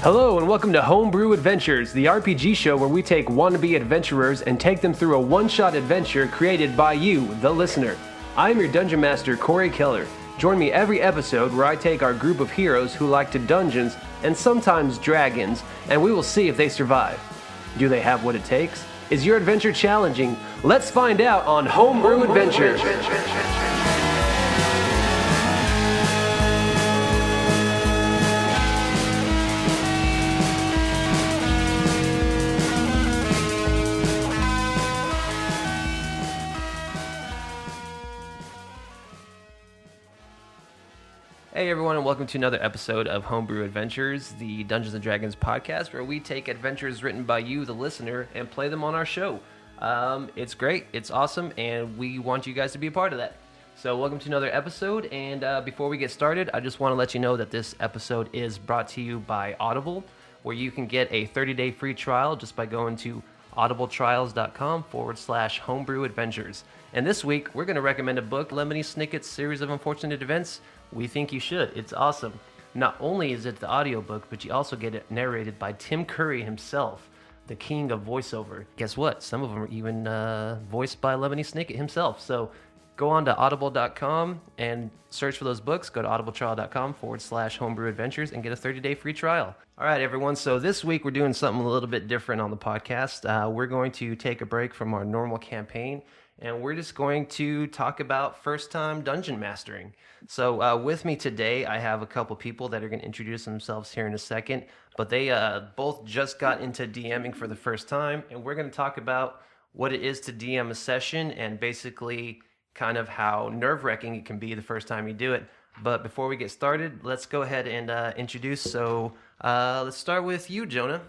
Hello and welcome to Homebrew Adventures, the RPG show where we take wannabe adventurers and take them through a one-shot adventure created by you, the listener. I am your Dungeon Master, Corey Keller. Join me every episode where I take our group of heroes who like to dungeons and sometimes dragons, and we will see if they survive. Do they have what it takes? Is your adventure challenging? Let's find out on Homebrew Adventures. Hey everyone, and welcome to another episode of Homebrew Adventures, the Dungeons & Dragons podcast, where we take adventures written by you, the listener, and play them on our show. It's great, it's awesome, and we want you guys to be a part of that. So welcome to another episode, and before we get started, I just want to let you know that this episode is brought to you by Audible, where you can get a 30-day free trial just by going to audibletrials.com/Homebrew Adventures. And this week, we're going to recommend a book, Lemony Snicket's Series of Unfortunate Events. We think you should. It's awesome. Not only is it the audiobook, but you also get it narrated by Tim Curry himself, the king of voiceover. Guess what? Some of them are even voiced by Lemony Snicket himself. So go on to audible.com and search for those books. Go to audibletrial.com/Homebrew Adventures and get a 30-day free trial. All right, everyone. So this week we're doing something a little bit different on the podcast. We're going to take a break from our normal campaign, and we're just going to talk about first-time dungeon mastering. So with me today, I have a couple people that are going to introduce themselves here in a second, but they both just got into DMing for the first time, and we're going to talk about what it is to DM a session and basically kind of how nerve-wracking it can be the first time you do it. But before we get started, let's go ahead and introduce. So let's start with you, Jonah.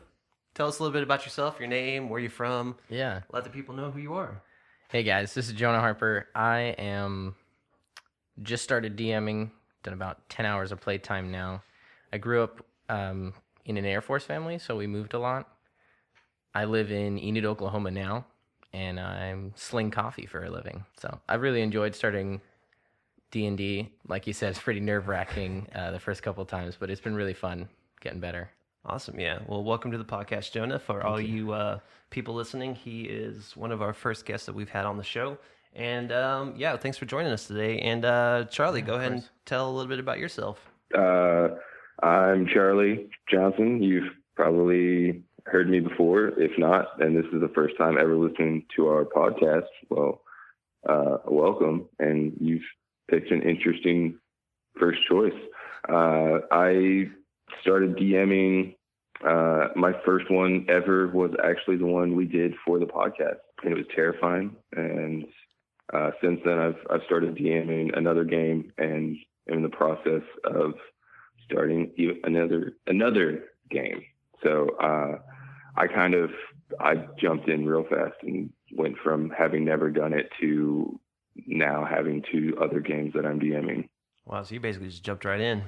Tell us a little bit about yourself, your name, where you're from. Yeah. Let the people know who you are. Hey guys, this is Jonah Harper. I am just started DMing, done about 10 hours of playtime now. I grew up in an Air Force family, so we moved a lot. I live in Enid, Oklahoma now, and I'm sling coffee for a living. So I really enjoyed starting D&D. Like you said, it's pretty nerve-wracking the first couple of times, but it's been really fun getting better. Awesome, yeah. Well, welcome to the podcast, Jonah. For all you people listening, he is one of our first guests that we've had on the show. And yeah, thanks for joining us today. And Charlie, go ahead and tell a little bit about yourself. I'm Charlie Johnson. You've probably heard me before. If not, and this is the first time ever listening to our podcast, well, welcome. And you've picked an interesting first choice. I started DMing. My first one ever was actually the one we did for the podcast, and it was terrifying. And since then, I've started DMing another game, and am in the process of starting another game. So I jumped in real fast and went from having never done it to now having 2 other games that I'm DMing. Wow, so you basically just jumped right in.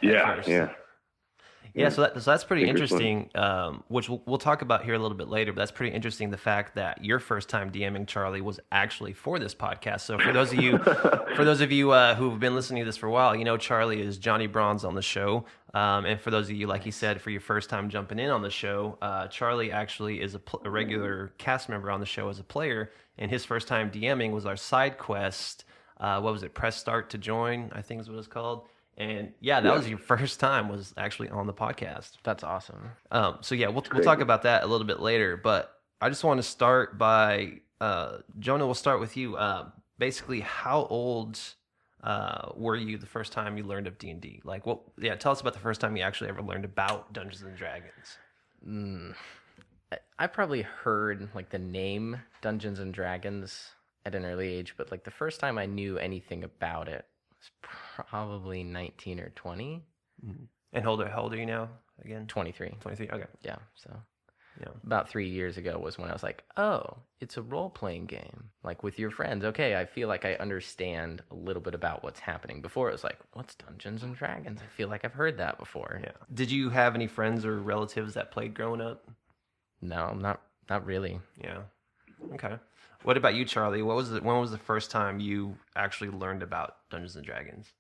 Yeah. Yeah, so that's pretty interesting, which we'll talk about here a little bit later, but that's pretty interesting, the fact that your first time DMing, Charlie, was actually for this podcast. So for those of you who've been listening to this for a while, you know Charlie is Johnny Bronze on the show. And for those of you, like he said, for your first time jumping in on the show, Charlie actually is a regular cast member on the show as a player, and his first time DMing was our side quest, what was it, Press Start to Join, I think is what it's called. And yeah, that was your first time was actually on the podcast. That's awesome. So yeah, we'll talk about that a little bit later. But I just want to start by Jonah. We'll start with you. Basically, how old were you the first time you learned of D&D? Like, what? Yeah, tell us about the first time you actually ever learned about Dungeons and Dragons. I probably heard like the name Dungeons and Dragons at an early age, but like the first time I knew anything about it was probably 19 or 20. Mm-hmm. And how old are you now again? 23. 23, okay. Yeah, so yeah. About 3 years ago was when I was like, oh, it's a role-playing game. Like with your friends. Okay, I feel like I understand a little bit about what's happening. Before it was like, what's Dungeons and Dragons? I feel like I've heard that before. Yeah. Did you have any friends or relatives that played growing up? No, not really. Yeah. Okay. What about you, Charlie? When was the first time you actually learned about Dungeons and Dragons?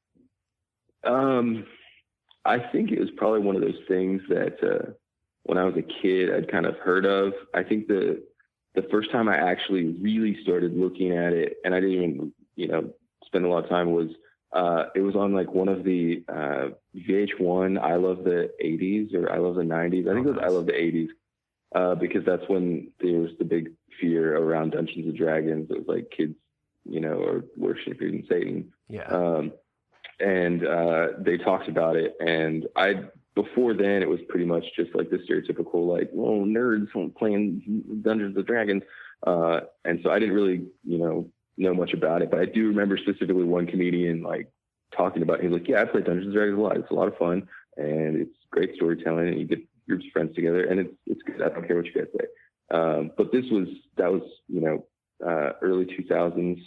I think it was probably one of those things that when I was a kid, I'd kind of heard of. I think the first time I actually really started looking at it, and I didn't even, spend a lot of time, was it was on like one of the VH1 I Love the 80s or I Love the 90s. I think it was I Love the 80s because that's when there was the big fear around Dungeons and Dragons. It was like kids, are worshiping Satan. Yeah. And they talked about it, and before then it was pretty much just like the stereotypical like, well, nerds playing Dungeons and Dragons, and so I didn't really know much about it, but I do remember specifically one comedian like talking about, he's like, yeah, I play Dungeons and Dragons a lot. It's a lot of fun, and it's great storytelling, and you get groups of friends together, and it's good. I don't care what you guys say. But that was early 2000s,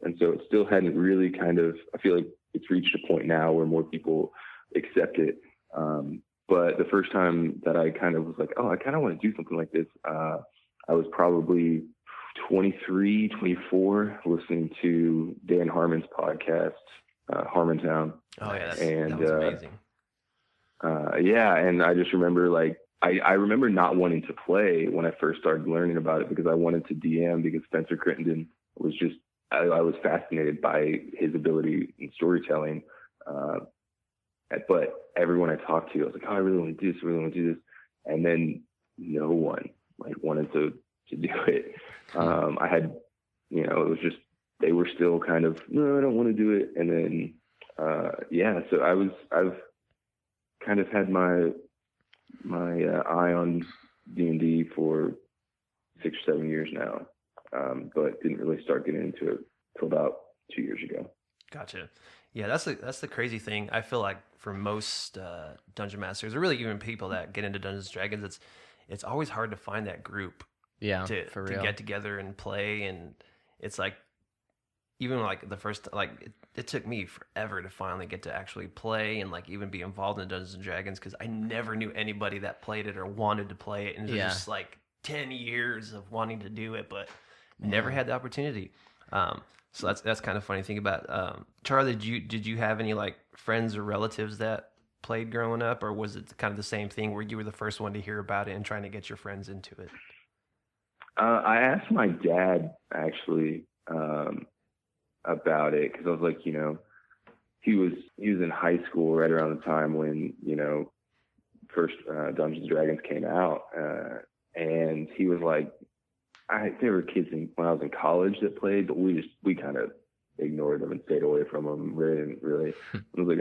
and so it still hadn't really kind of, I feel like it's reached a point now where more people accept it. But the first time that I kind of was like, oh, I kind of want to do something like this, I was probably 23, 24, listening to Dan Harmon's podcast, Harmontown. Oh yeah, that was amazing. And I just remember like, I remember not wanting to play when I first started learning about it because I wanted to DM, because Spencer Crittenden was just, I was fascinated by his ability in storytelling. But everyone I talked to, I was like, oh, I really want to do this. I really want to do this. And then no one like wanted to do it. I had, it was just, they were still kind of, no, I don't want to do it. And then, so I've kind of had my eye on D&D for 6 or 7 years now. But didn't really start getting into it till about 2 years ago. Gotcha. Yeah, that's the crazy thing. I feel like for most dungeon masters, or really even people that get into Dungeons and Dragons, it's always hard to find that group. Yeah, to get together and play, and it's like even like the first it took me forever to finally get to actually play and like even be involved in Dungeons and Dragons, because I never knew anybody that played it or wanted to play it, and it was just like 10 years of wanting to do it, but never had the opportunity. So that's kind of funny to think about. Charlie, did you have any like friends or relatives that played growing up, or was it kind of the same thing where you were the first one to hear about it and trying to get your friends into it? I asked my dad actually about it, because I was like, he was in high school right around the time when first Dungeons and Dragons came out, and he was like, there were kids when I was in college that played, but we kind of ignored them and stayed away from them. Really. I was like,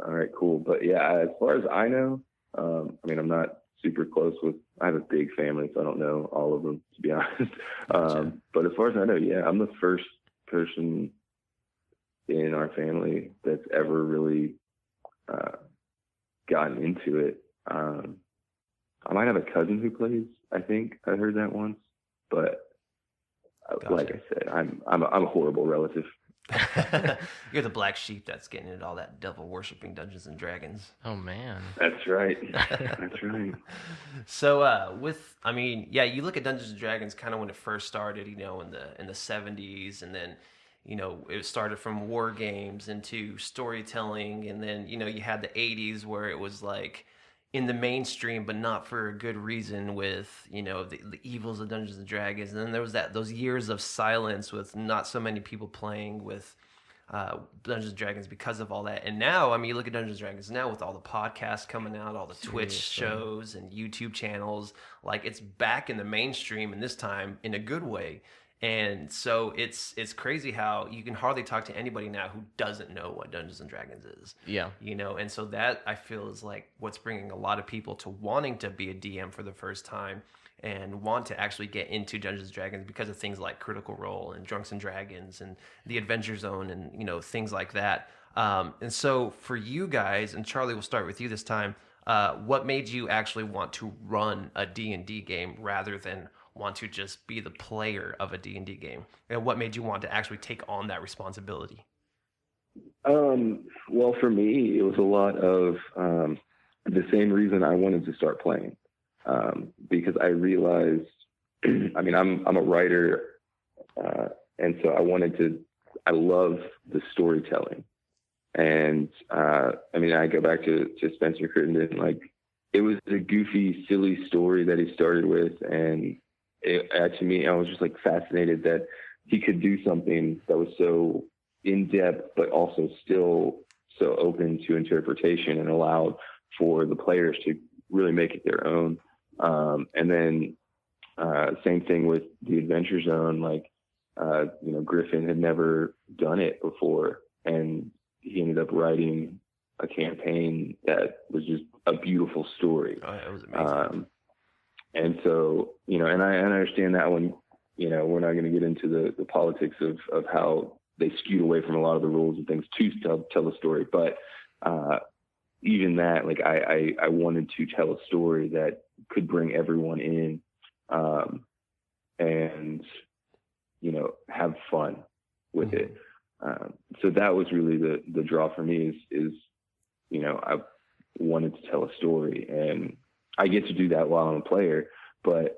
all right, cool. But yeah, as far as I know, I'm not super close with, I have a big family, so I don't know all of them, to be honest. Gotcha. But as far as I know, yeah, I'm the first person in our family that's ever really gotten into it. I might have a cousin who plays, I think I heard that once, but Gotcha. Like I said, I'm a horrible relative. You're the black sheep that's getting into all that devil worshipping Dungeons and Dragons. Oh man, that's right. That's right. So you look at Dungeons and Dragons kind of when it first started, in the 70s, and then it started from war games into storytelling, and then you had the 80s where it was like in the mainstream, but not for a good reason, with the evils of Dungeons and Dragons. And then there was those years of silence with not so many people playing with Dungeons and Dragons because of all that. And now, you look at Dungeons and Dragons now with all the podcasts coming out, all the Twitch shows and YouTube channels, like it's back in the mainstream, and this time in a good way. And so it's crazy how you can hardly talk to anybody now who doesn't know what Dungeons and Dragons is. Yeah. And so that, I feel, is like what's bringing a lot of people to wanting to be a DM for the first time and want to actually get into Dungeons and Dragons because of things like Critical Role and Drunks and Dragons and the Adventure Zone and things like that. And so for you guys, and Charlie, we'll start with you this time, what made you actually want to run a D&D game rather than want to just be the player of a D&D game? And what made you want to actually take on that responsibility? Well, for me, it was a lot of the same reason I wanted to start playing, because I realized, I'm a writer, and so I love the storytelling. And I mean, I go back to Spencer Crittenden, like it was a goofy, silly story that he started with, and to me, I was just like fascinated that he could do something that was so in depth, but also still so open to interpretation and allowed for the players to really make it their own. And then same thing with the Adventure Zone. Like, Griffin had never done it before, and he ended up writing a campaign that was just a beautiful story. Oh, it was amazing. And so, and I understand that one, we're not going to get into the politics of how they skewed away from a lot of the rules and things to tell the story. But even that, like, I wanted to tell a story that could bring everyone in, and, have fun with it. So that was really the draw for me is, I wanted to tell a story, and I get to do that while I'm a player, but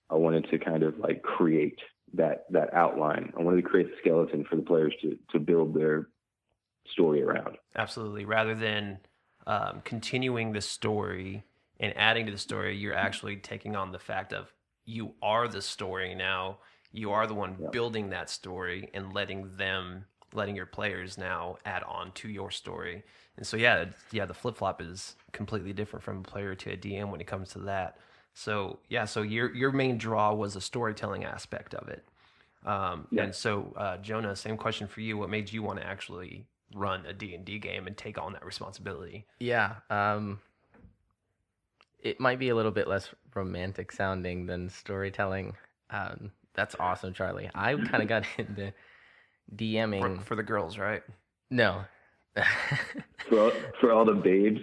I wanted to kind of like create that outline. I wanted to create the skeleton for the players to build their story around. Absolutely. Rather than continuing the story and adding to the story, you're actually taking on the fact of you are the story now. You are the one building that story and letting your players now add on to your story. And so, the flip-flop is completely different from a player to a DM when it comes to that. So, so your main draw was the storytelling aspect of it. And so, Jonah, same question for you. What made you want to actually run a D&D game and take on that responsibility? Yeah. It might be a little bit less romantic sounding than storytelling. That's awesome, Charlie. I kind of got into DMing. For the girls, right? No. for all the babes?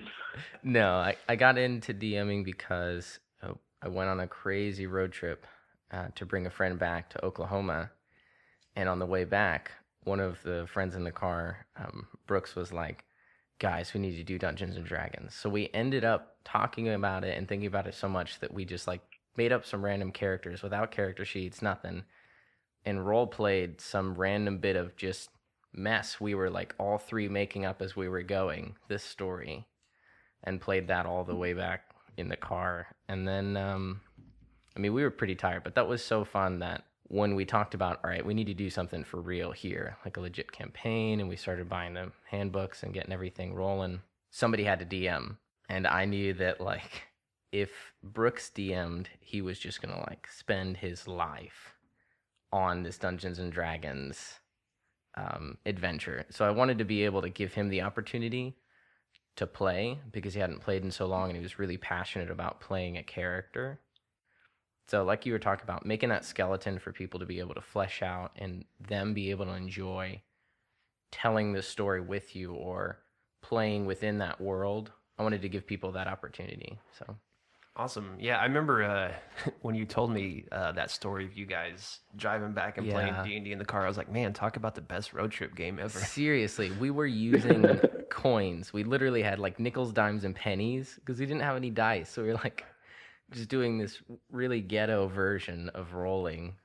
No, I got into DMing because I went on a crazy road trip to bring a friend back to Oklahoma. And on the way back, one of the friends in the car, Brooks, was like, guys, we need to do Dungeons and Dragons. So we ended up talking about it and thinking about it so much that we just like made up some random characters without character sheets, nothing, and role played some random bit of just mess we were like all three making up as we were going this story, and played that all the way back in the car. And then we were pretty tired, but that was so fun that when we talked about, all right, we need to do something for real here, like a legit campaign, and we started buying the handbooks and getting everything rolling, somebody had to DM. And I knew that, like, if Brooks DM'd, he was just going to, like, spend his life on this Dungeons and Dragons adventure. So I wanted to be able to give him the opportunity to play, because he hadn't played in so long and he was really passionate about playing a character. So like you were talking about, making that skeleton for people to be able to flesh out and them be able to enjoy telling the story with you or playing within that world. I wanted to give people that opportunity. So awesome. Yeah, I remember when you told me that story of you guys driving back and playing D&D in the car. I was like, man, talk about the best road trip game ever. Seriously, we were using coins. We literally had like nickels, dimes, and pennies because we didn't have any dice. So we were like just doing this really ghetto version of rolling.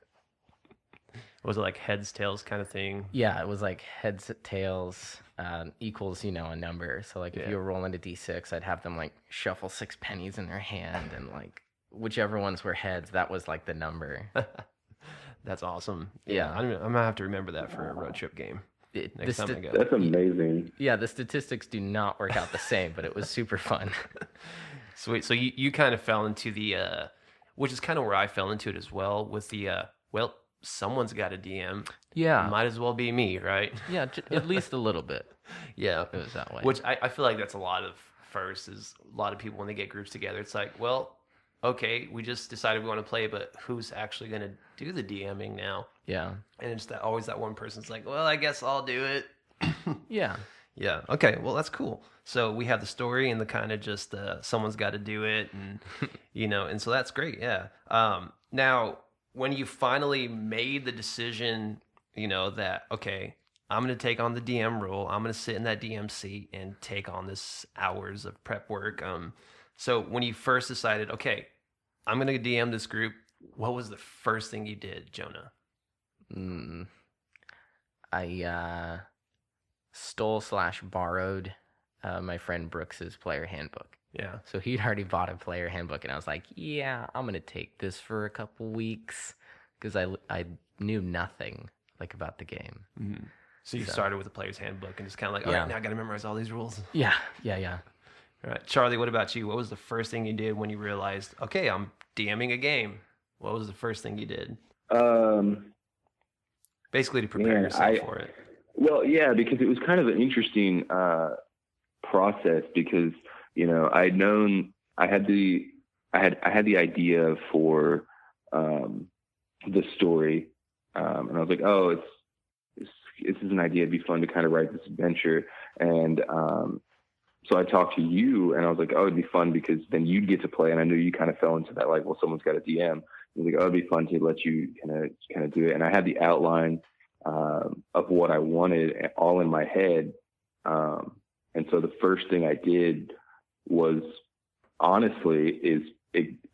Was it like heads, tails kind of thing? Yeah, it was like heads, tails, equals, a number. So like if you were rolling a D6, I'd have them like shuffle 6 pennies in their hand, and like whichever ones were heads, that was like the number. That's awesome. Yeah. I'm going to have to remember that for a road trip game. Next time I go. That's amazing. Yeah, the statistics do not work out the same, but it was super fun. Sweet. So you kind of fell into the, which is kind of where I fell into it as well, with the, someone's got a DM. Yeah. Might as well be me, right? Yeah, at least a little bit. Yeah. It was that way. Which I feel like that's a lot of first, is a lot of people when they get groups together, it's like, well, okay, we just decided we want to play, but who's actually going to do the DMing now? Yeah. And it's always that one person's like, well, I guess I'll do it. Yeah. Yeah. Okay. Well, that's cool. So we have the story and the kind of just someone's got to do it, and and so that's great. Yeah. Now, when you finally made the decision, that okay, I'm going to take on the DM role. I'm going to sit in that DM seat and take on this hours of prep work. So when you first decided, okay, I'm going to DM this group, what was the first thing you did, Jonah? stole/borrowed my friend Brooks's player handbook. Yeah. So he'd already bought a player handbook, and I was like, yeah, I'm going to take this for a couple weeks because I knew nothing like about the game. Mm-hmm. So you started with the player's handbook and just kind of like, all Yeah. right, now I got to memorize all these rules. Yeah. All right. Charlie, what about you? What was the first thing you did when you realized, okay, I'm DMing a game? What was the first thing you did? Basically to prepare yourself for it. Well, yeah, because it was kind of an interesting process because, you know, I had the idea for the story, and I was like, oh, this is an idea. It'd be fun to kind of write this adventure, and so I talked to you, and I was like, oh, it'd be fun because then you'd get to play, and I knew you kind of fell into that, like, well, someone's got a DM. I was like, oh, it'd be fun to let you kind of do it, and I had the outline of what I wanted all in my head, and so the first thing I did was, honestly,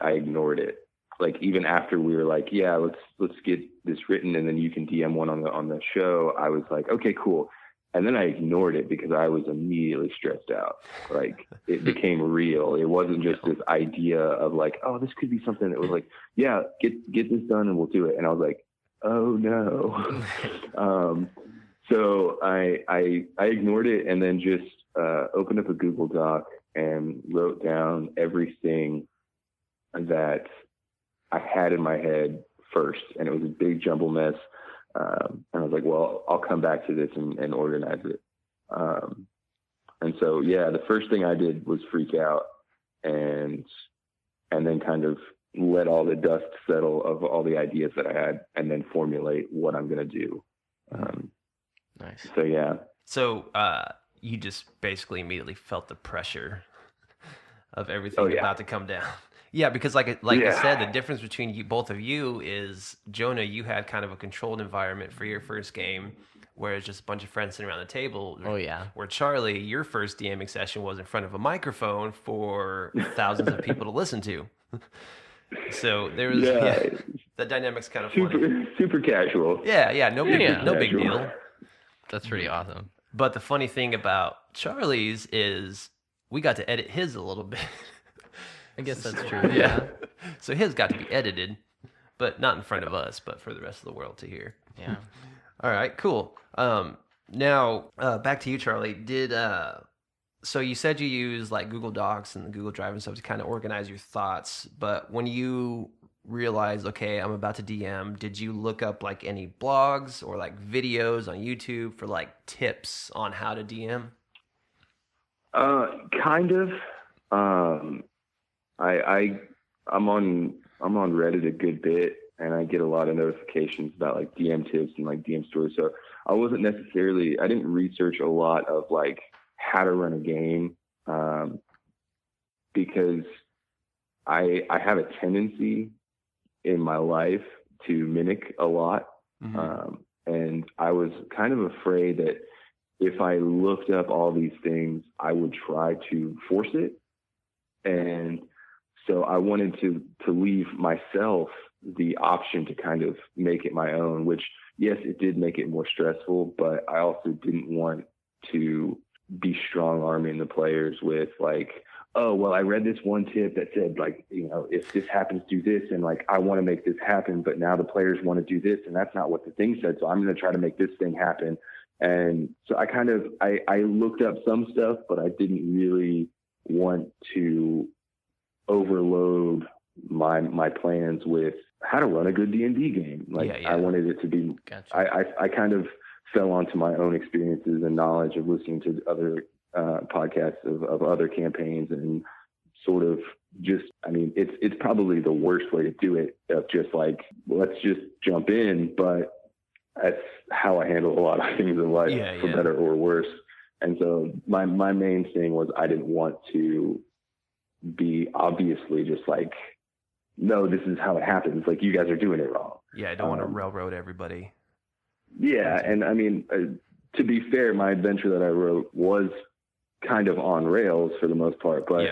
I ignored it. Like, even after we were like, yeah, let's get this written and then you can DM one on the show, I was like, okay, cool. And then I ignored it because I was immediately stressed out. Like, it became real. It wasn't just this idea of like, oh, this could be something. That was like, yeah, get this done and we'll do it. And I was like, oh no. So I ignored it and then just opened up a Google Doc and wrote down everything that I had in my head first. And it was a big jumble mess. And I was like, well, I'll come back to this and organize it. And so, yeah, the first thing I did was freak out and then kind of let all the dust settle of all the ideas that I had and then formulate what I'm going to do. Nice. So, yeah. So you just basically immediately felt the pressure of everything about to come down. Yeah, because like you said, the difference between both of you is, Jonah, you had kind of a controlled environment for your first game, whereas just a bunch of friends sitting around the table. Oh, yeah. Where Charlie, your first DMing session was in front of a microphone for thousands of people to listen to. So there was the dynamic's kind of funny. Super casual. Yeah, no big deal. That's pretty awesome. But the funny thing about Charlie's is we got to edit his a little bit. I guess that's true. Yeah. So his got to be edited, but not in front of us, but for the rest of the world to hear. Yeah. All right, cool. Now back to you, Charlie. So you said you use like Google Docs and the Google Drive and stuff to kind of organize your thoughts, but when you realized, okay, I'm about to DM, did you look up like any blogs or like videos on YouTube for like tips on how to DM? Kind of. I'm on Reddit a good bit, and I get a lot of notifications about like DM tips and like DM stories. So I didn't research a lot of like how to run a game, because I have a tendency in my life to mimic a lot. Mm-hmm. And I was kind of afraid that if I looked up all these things, I would try to force it. And so I wanted to leave myself the option to kind of make it my own, which, yes, it did make it more stressful, but I also didn't want to be strong-arming the players with like, oh, well, I read this one tip that said, like, you know, if this happens, do this. And like, I want to make this happen, but now the players want to do this. And that's not what the thing said. So I'm going to try to make this thing happen. And so I looked up some stuff, but I didn't really want to overload my plans with how to run a good D&D game. Like, I wanted it to be, gotcha. I kind of fell onto my own experiences and knowledge of listening to other podcasts of other campaigns, and sort of just, I mean, it's probably the worst way to do it, of just like, let's just jump in, but that's how I handle a lot of things in life, for better or worse. And so my main thing was, I didn't want to be obviously just like, no, this is how it happens. Like, you guys are doing it wrong. Yeah, I don't want to railroad everybody. Yeah, and I mean, to be fair, my adventure that I wrote was kind of on rails for the most part, but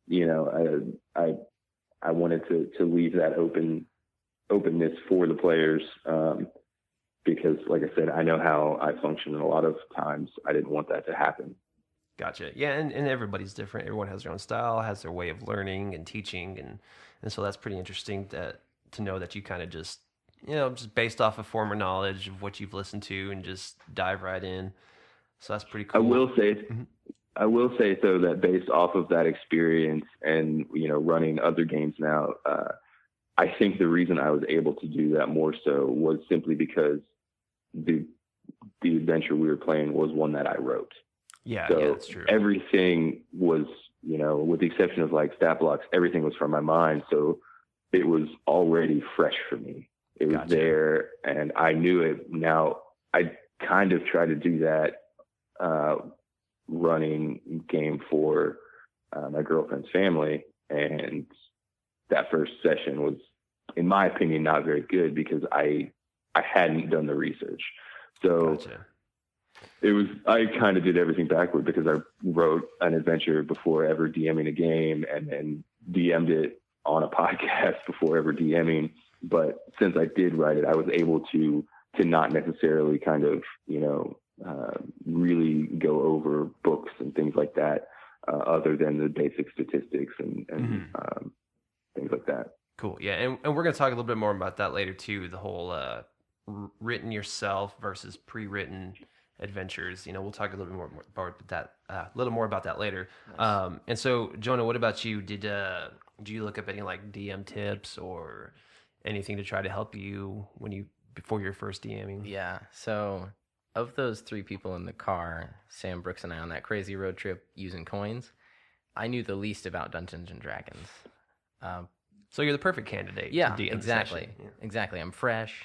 you know, I wanted to leave that openness for the players, because, like I said, I know how I function, and a lot of times I didn't want that to happen. Gotcha. Yeah, and everybody's different. Everyone has their own style, has their way of learning and teaching, and so that's pretty interesting to know that you kind of just, just based off of former knowledge of what you've listened to and just dive right in. So that's pretty cool. I will say though that based off of that experience and running other games now, I think the reason I was able to do that more so was simply because the adventure we were playing was one that I wrote. Yeah, so that's true. Everything was, with the exception of like stat blocks, everything was from my mind. So it was already fresh for me. It was there, and I knew it. Now I kind of try to do that running game for my girlfriend's family, and that first session was, in my opinion, not very good because I hadn't done the research. So I kind of did everything backward because I wrote an adventure before ever DMing a game, and then DM'd it on a podcast before ever DMing. But since I did write it, I was able to not necessarily kind of, really go over books and things like that, other than the basic statistics and things like that. Cool. Yeah. And we're going to talk a little bit more about that later too. The whole written yourself versus pre-written adventures. We'll talk a little bit more about that later. Nice. And so Jonah, what about you? Did you look up any like DM tips or anything to try to help you before your first DMing? Yeah. So of those 3 people in the car, Sam, Brooks, and I on that crazy road trip using coins, I knew the least about Dungeons and Dragons. So you're the perfect candidate. Yeah, to DM exactly. Yeah. Exactly. I'm fresh,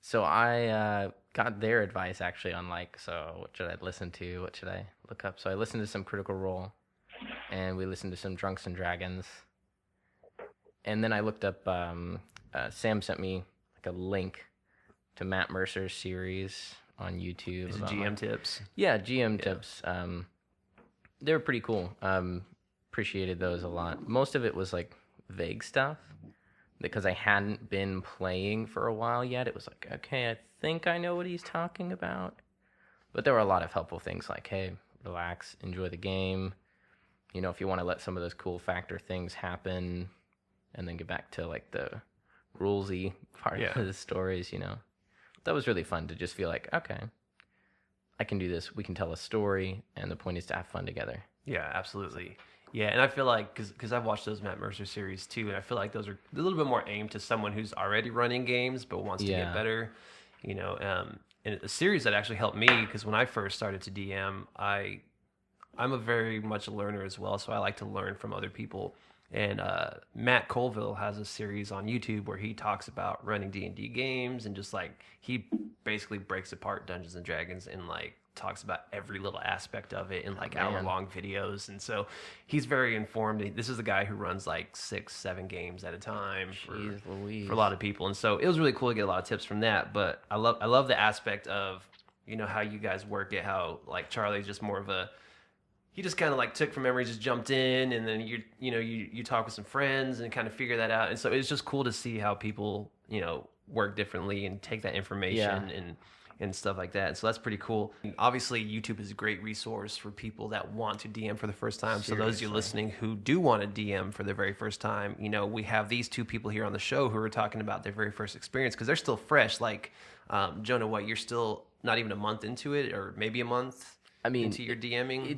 So I got their advice actually on so what should I listen to? What should I look up? So I listened to some Critical Role, and we listened to some Drunks and Dragons. And then I looked up, Sam sent me a link to Matt Mercer's series on YouTube. Is it GM tips? Yeah, GM tips. They were pretty cool. Appreciated those a lot. Most of it was vague stuff because I hadn't been playing for a while yet. It was okay, I think I know what he's talking about. But there were a lot of helpful things hey, relax, enjoy the game. If you want to let some of those cool factor things happen and then get back to the rulesy part of the stories, That was really fun to just feel okay, I can do this. We can tell a story, and the point is to have fun together. Yeah, absolutely. Yeah, and I feel because I've watched those Matt Mercer series too, and I feel those are a little bit more aimed to someone who's already running games but wants to get better. And a series that actually helped me because when I first started to DM, I'm a very much a learner as well, so I like to learn from other people. And Matt Colville has a series on YouTube where he talks about running D&D games and just he basically breaks apart Dungeons and Dragons and talks about every little aspect of it in hour-long videos. And so he's very informed. This is the guy who runs 6-7 games at a time for a lot of people. And so it was really cool to get a lot of tips from that. But I love the aspect of how you guys work it. How Charlie's just more of a. He just kind of took from memory, just jumped in, and then you talk with some friends and kind of figure that out. And so it's just cool to see how people work differently and take that information and stuff like that. And so that's pretty cool. And obviously, YouTube is a great resource for people that want to DM for the first time. Seriously. So those of you listening who do want to DM for the very first time, we have these 2 people here on the show who are talking about their very first experience because they're still fresh. Jonah, you're still not even a month into it, or maybe a month into your DMing?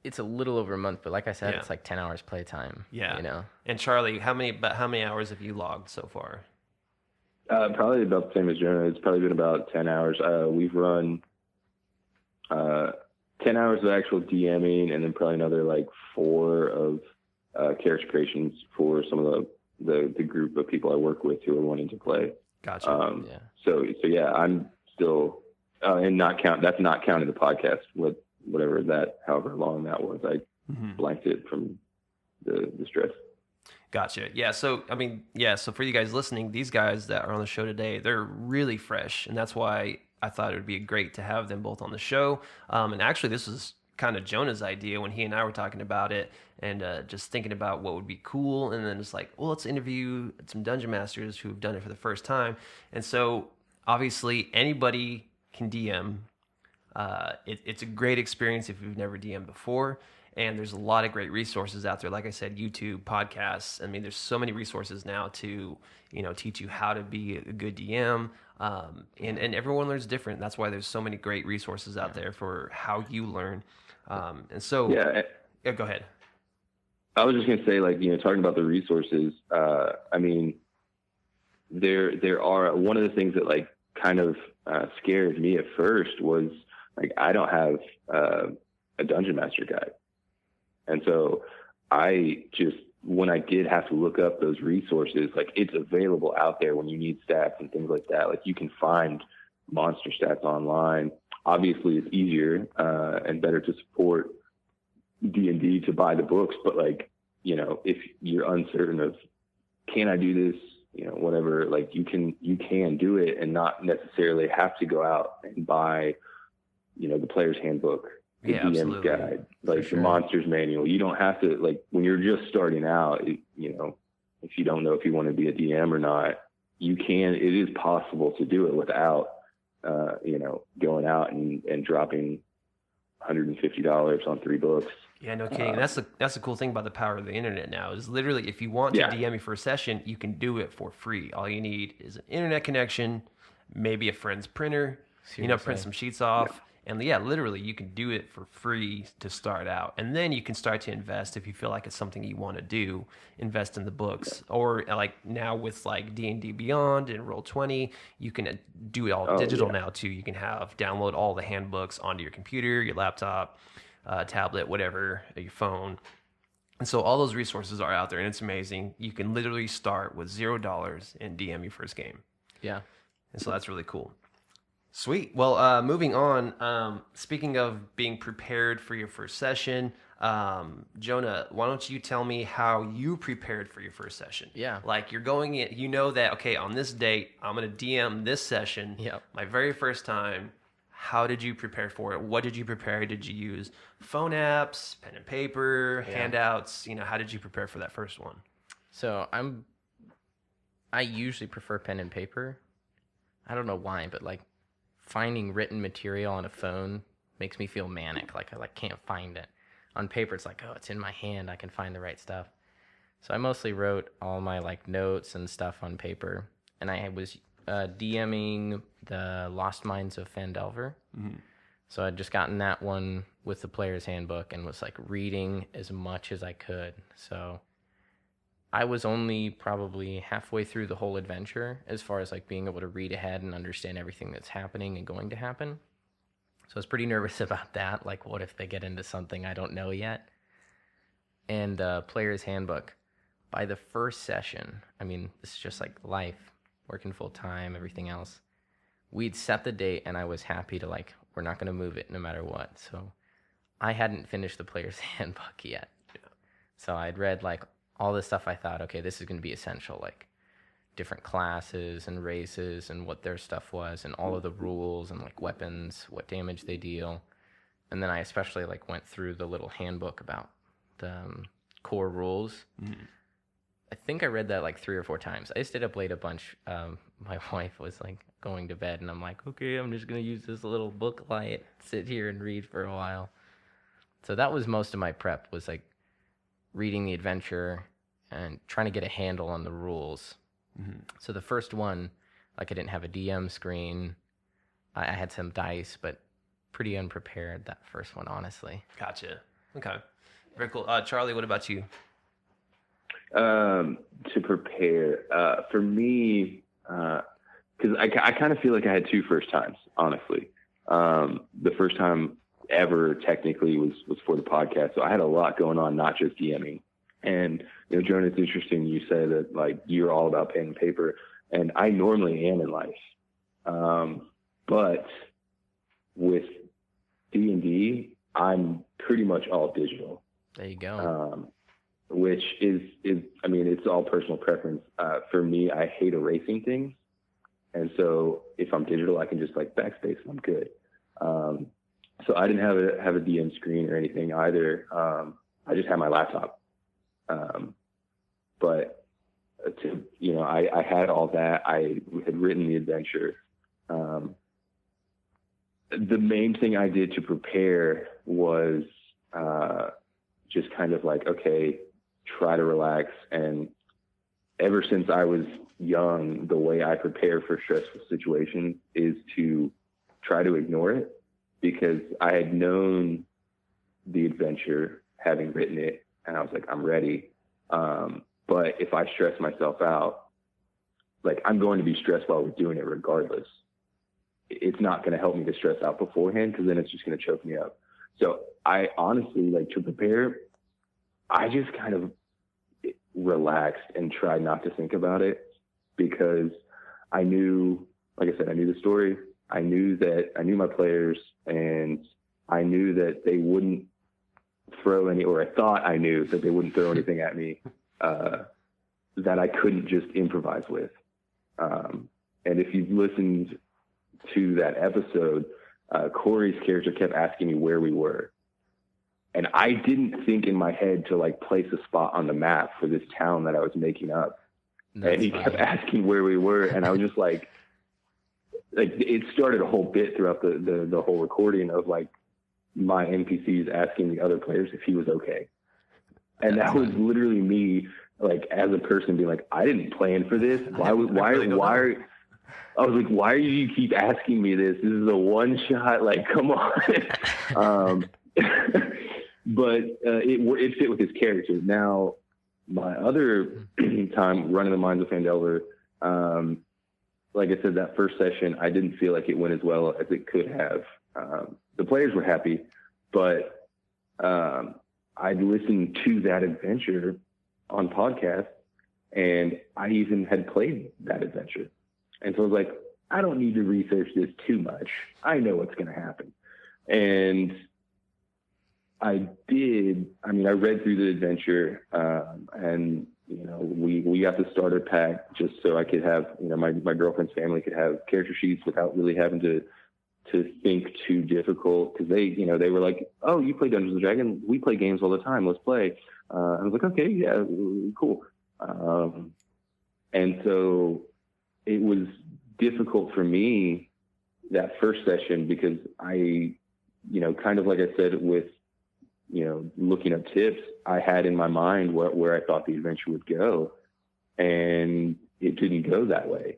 It's a little over a month, but like I said, it's 10 hours playtime. Yeah. And Charlie, how many hours have you logged so far? Probably about the same as Jonah. It's probably been about 10 hours. We've run 10 hours of actual DMing, and then probably another 4 of character creations for some of the group of people I work with who are wanting to play. Gotcha. So yeah, I'm still and that's not counting the podcast. However long that was, I blanked it from the stress. Gotcha. Yeah. So, so for you guys listening, these guys that are on the show today, they're really fresh. And that's why I thought it would be great to have them both on the show. And actually, this was kind of Jonah's idea when he and I were talking about it, and just thinking about what would be cool. And then it's like, well, let's interview some dungeon masters who've done it for the first time. And so obviously anybody can DM. It's a great experience if you've never DM'd before. And there's a lot of great resources out there. Like I said, YouTube, podcasts. I mean, there's so many resources now to, teach you how to be a good DM. And everyone learns different. That's why there's so many great resources out there for how you learn. And so, yeah, go ahead. I was just going to say, like, talking about the resources, I mean, there are, one of the things that like kind of scared me at first was like, I don't have a dungeon master guide. And so I just, when I did have to look up those resources, like it's available out there when you need stats and things like that. Like you can find monster stats online. Obviously it's easier and better to support D&D to buy the books. But like, if you're uncertain of, can I do this? Whatever, like you can do it and not necessarily have to go out and buy, the player's handbook, the DM's guide, like the monsters manual. You don't have to, like when you're just starting out, if you don't know if you want to be a DM or not, it is possible to do it without, going out and dropping $150 on 3 books. Yeah, no kidding. That's the cool thing about the power of the internet now is literally if you want to DM your first session, you can do it for free. All you need is an internet connection, maybe a friend's printer, print some sheets off. Yeah. And literally you can do it for free to start out. And then you can start to invest if you feel like it's something you want to do, invest in the books. Or like now with like D&D Beyond and Roll20, you can do it all digital now too. You can download all the handbooks onto your computer, your laptop, tablet, whatever, your phone. And so all those resources are out there and it's amazing. You can literally start with $0 and DM your first game. Yeah. And so that's really cool. Sweet. Well, moving on, speaking of being prepared for your first session, Jonah, why don't you tell me how you prepared for your first session? Yeah. Like you're going in, that, okay, on this date, I'm going to DM this session, my very first time. How did you prepare for it? What did you prepare? Did you use phone apps, pen and paper, handouts? How did you prepare for that first one? So I usually prefer pen and paper. I don't know why, but like finding written material on a phone makes me feel manic. Like I can't find it. On paper, it's like, oh, it's in my hand. I can find the right stuff. So I mostly wrote all my like notes and stuff on paper. And I was DMing the Lost Mines of Phandelver. Mm-hmm. So I'd just gotten that one with the player's handbook and was like reading as much as I could. So I was only probably halfway through the whole adventure as far as like being able to read ahead and understand everything that's happening and going to happen. So I was pretty nervous about that. Like, what if they get into something I don't know yet? And player's handbook. By the first session, I mean, this is just like life, working full time, everything else. We'd set the date and I was happy to like, we're not going to move it no matter what. So I hadn't finished the player's handbook yet. Yeah. So I'd read like all the stuff I thought, okay, this is going to be essential, like different classes and races and what their stuff was and all of the rules and like weapons, what damage they deal. And then I especially like went through the little handbook about the core rules. Mm-hmm. I think I read that like 3 or 4 times. I stayed up late a bunch. My wife was like going to bed and I'm like, okay, I'm just going to use this little book light, sit here and read for a while. So that was most of my prep, was like reading the adventure and trying to get a handle on the rules. Mm-hmm. So the first one, like I didn't have a DM screen. I had some dice, but pretty unprepared that first one, honestly. Gotcha. Okay. Very cool. Charlie, what about you? To prepare, for me, because I kind of feel like I had 2 first times, honestly. The first time ever technically was for the podcast. So I had a lot going on, not just DMing. And, Jonah, it's interesting. You say that like you're all about pen and paper, and I normally am in life. But with D&D, I'm pretty much all digital. There you go. Which is, I mean, it's all personal preference. For me, I hate erasing things. And so if I'm digital, I can just like backspace and I'm good. So I didn't have a DM screen or anything either. I just had my laptop. But I had all that. I had written the adventure. The main thing I did to prepare was just kind of like, okay, try to relax. And ever since I was young, the way I prepare for stressful situations is to try to ignore it, because I had known the adventure, having written it, and I was like, I'm ready. But if I stress myself out, like, I'm going to be stressed while we're doing it regardless. It's not going to help me to stress out beforehand, because then it's just going to choke me up. So I honestly, like, to prepare, I just kind of relaxed and tried not to think about it, because I knew, like I said, I knew the story. I knew my players, and I knew that they wouldn't throw any, or I thought I knew that they wouldn't throw anything at me that I couldn't just improvise with. And if you've listened to that episode, Corey's character kept asking me where we were. And I didn't think in my head to, like, place a spot on the map for this town that I was making up. And he kept asking where we were. And I was just like it started a whole bit throughout the whole recording of, like, my NPCs asking the other players if he was okay. And that was literally me, like, as a person being like, I didn't plan for this. I was like, why do you keep asking me this? This is a one shot. Like, come on. But it fit with his character. Now, my other time running the Mines of Phandelver, like I said, that first session, I didn't feel like it went as well as it could have. The players were happy, but I'd listened to that adventure on podcast, and I even had played that adventure. And so I was like, I don't need to research this too much. I know what's going to happen. And I did. I mean, I read through the adventure, and, we got the starter pack just so I could have, my girlfriend's family could have character sheets without really having to think too difficult. Cause they were like, oh, you play Dungeons and Dragons. We play games all the time. Let's play. I was like, okay, yeah, cool. And so it was difficult for me that first session, because I, kind of like I said, with, looking up tips, I had in my mind where I thought the adventure would go, and it didn't go that way.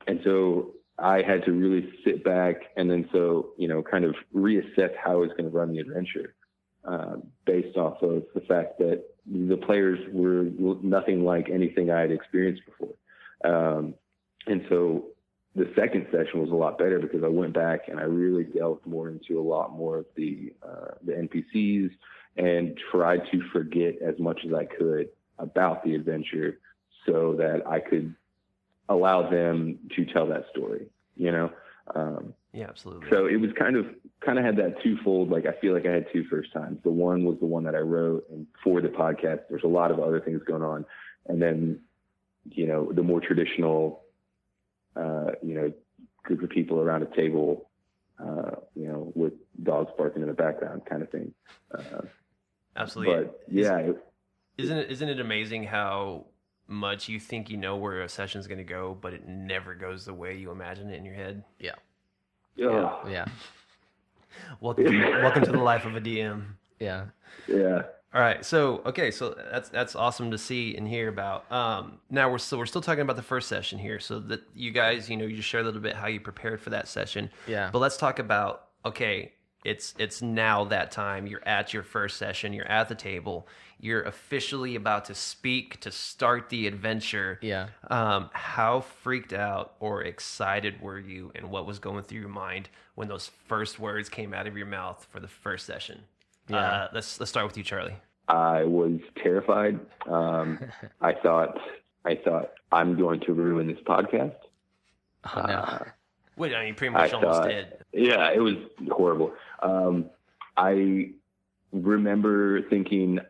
And so I had to really sit back and then kind of reassess how I was going to run the adventure, based off of the fact that the players were nothing like anything I had experienced before. And so the second session was a lot better, because I went back and I really delved more into a lot more of the NPCs, and tried to forget as much as I could about the adventure, so that I could allow them to tell that story, Yeah, absolutely. So it was kind of had that twofold. Like, I feel like I had two first times. The one was the one that I wrote, and for the podcast, there's a lot of other things going on. And then, the more traditional, group of people around a table, with dogs barking in the background kind of thing. Absolutely. But yeah. Isn't it amazing how much you think you know where a session's going to go, but it never goes the way you imagine it in your head? Yeah. Yeah. Welcome to the life of a DM. Yeah. Yeah. All right. So that's awesome to see and hear about. Now we're still talking about the first session here. So that you guys, you just share a little bit how you prepared for that session. Yeah. But let's talk about, okay, it's now that time. You're at your first session. You're at the table. You're officially about to speak, to start the adventure. Yeah. How freaked out or excited were you, and what was going through your mind when those first words came out of your mouth for the first session? Yeah. Let's start with you, Charlie. I was terrified. I thought I'm going to ruin this podcast. Oh, no. Wait, I mean, pretty much almost did. Yeah, it was horrible. I remember thinking,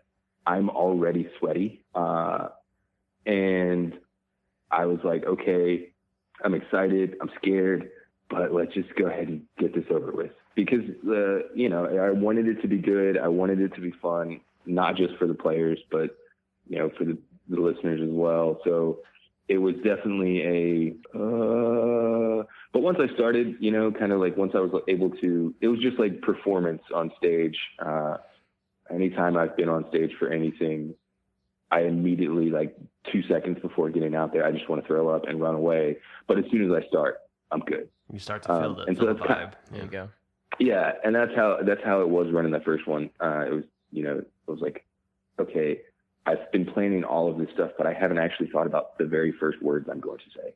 I'm already sweaty. And I was like, okay, I'm excited. I'm scared. but let's just go ahead and get this over with, because I wanted it to be good. I wanted it to be fun, not just for the players, but for the listeners as well. So it was definitely but once I started, kind of like once I was able to, it was just like performance on stage. Anytime I've been on stage for anything, I immediately, like 2 seconds before getting out there, I just want to throw up and run away. But as soon as I start, I'm good. You start to feel and the so vibe. There you go. Yeah, and that's how it was running that first one. It was like, okay, I've been planning all of this stuff, but I haven't actually thought about the very first words I'm going to say,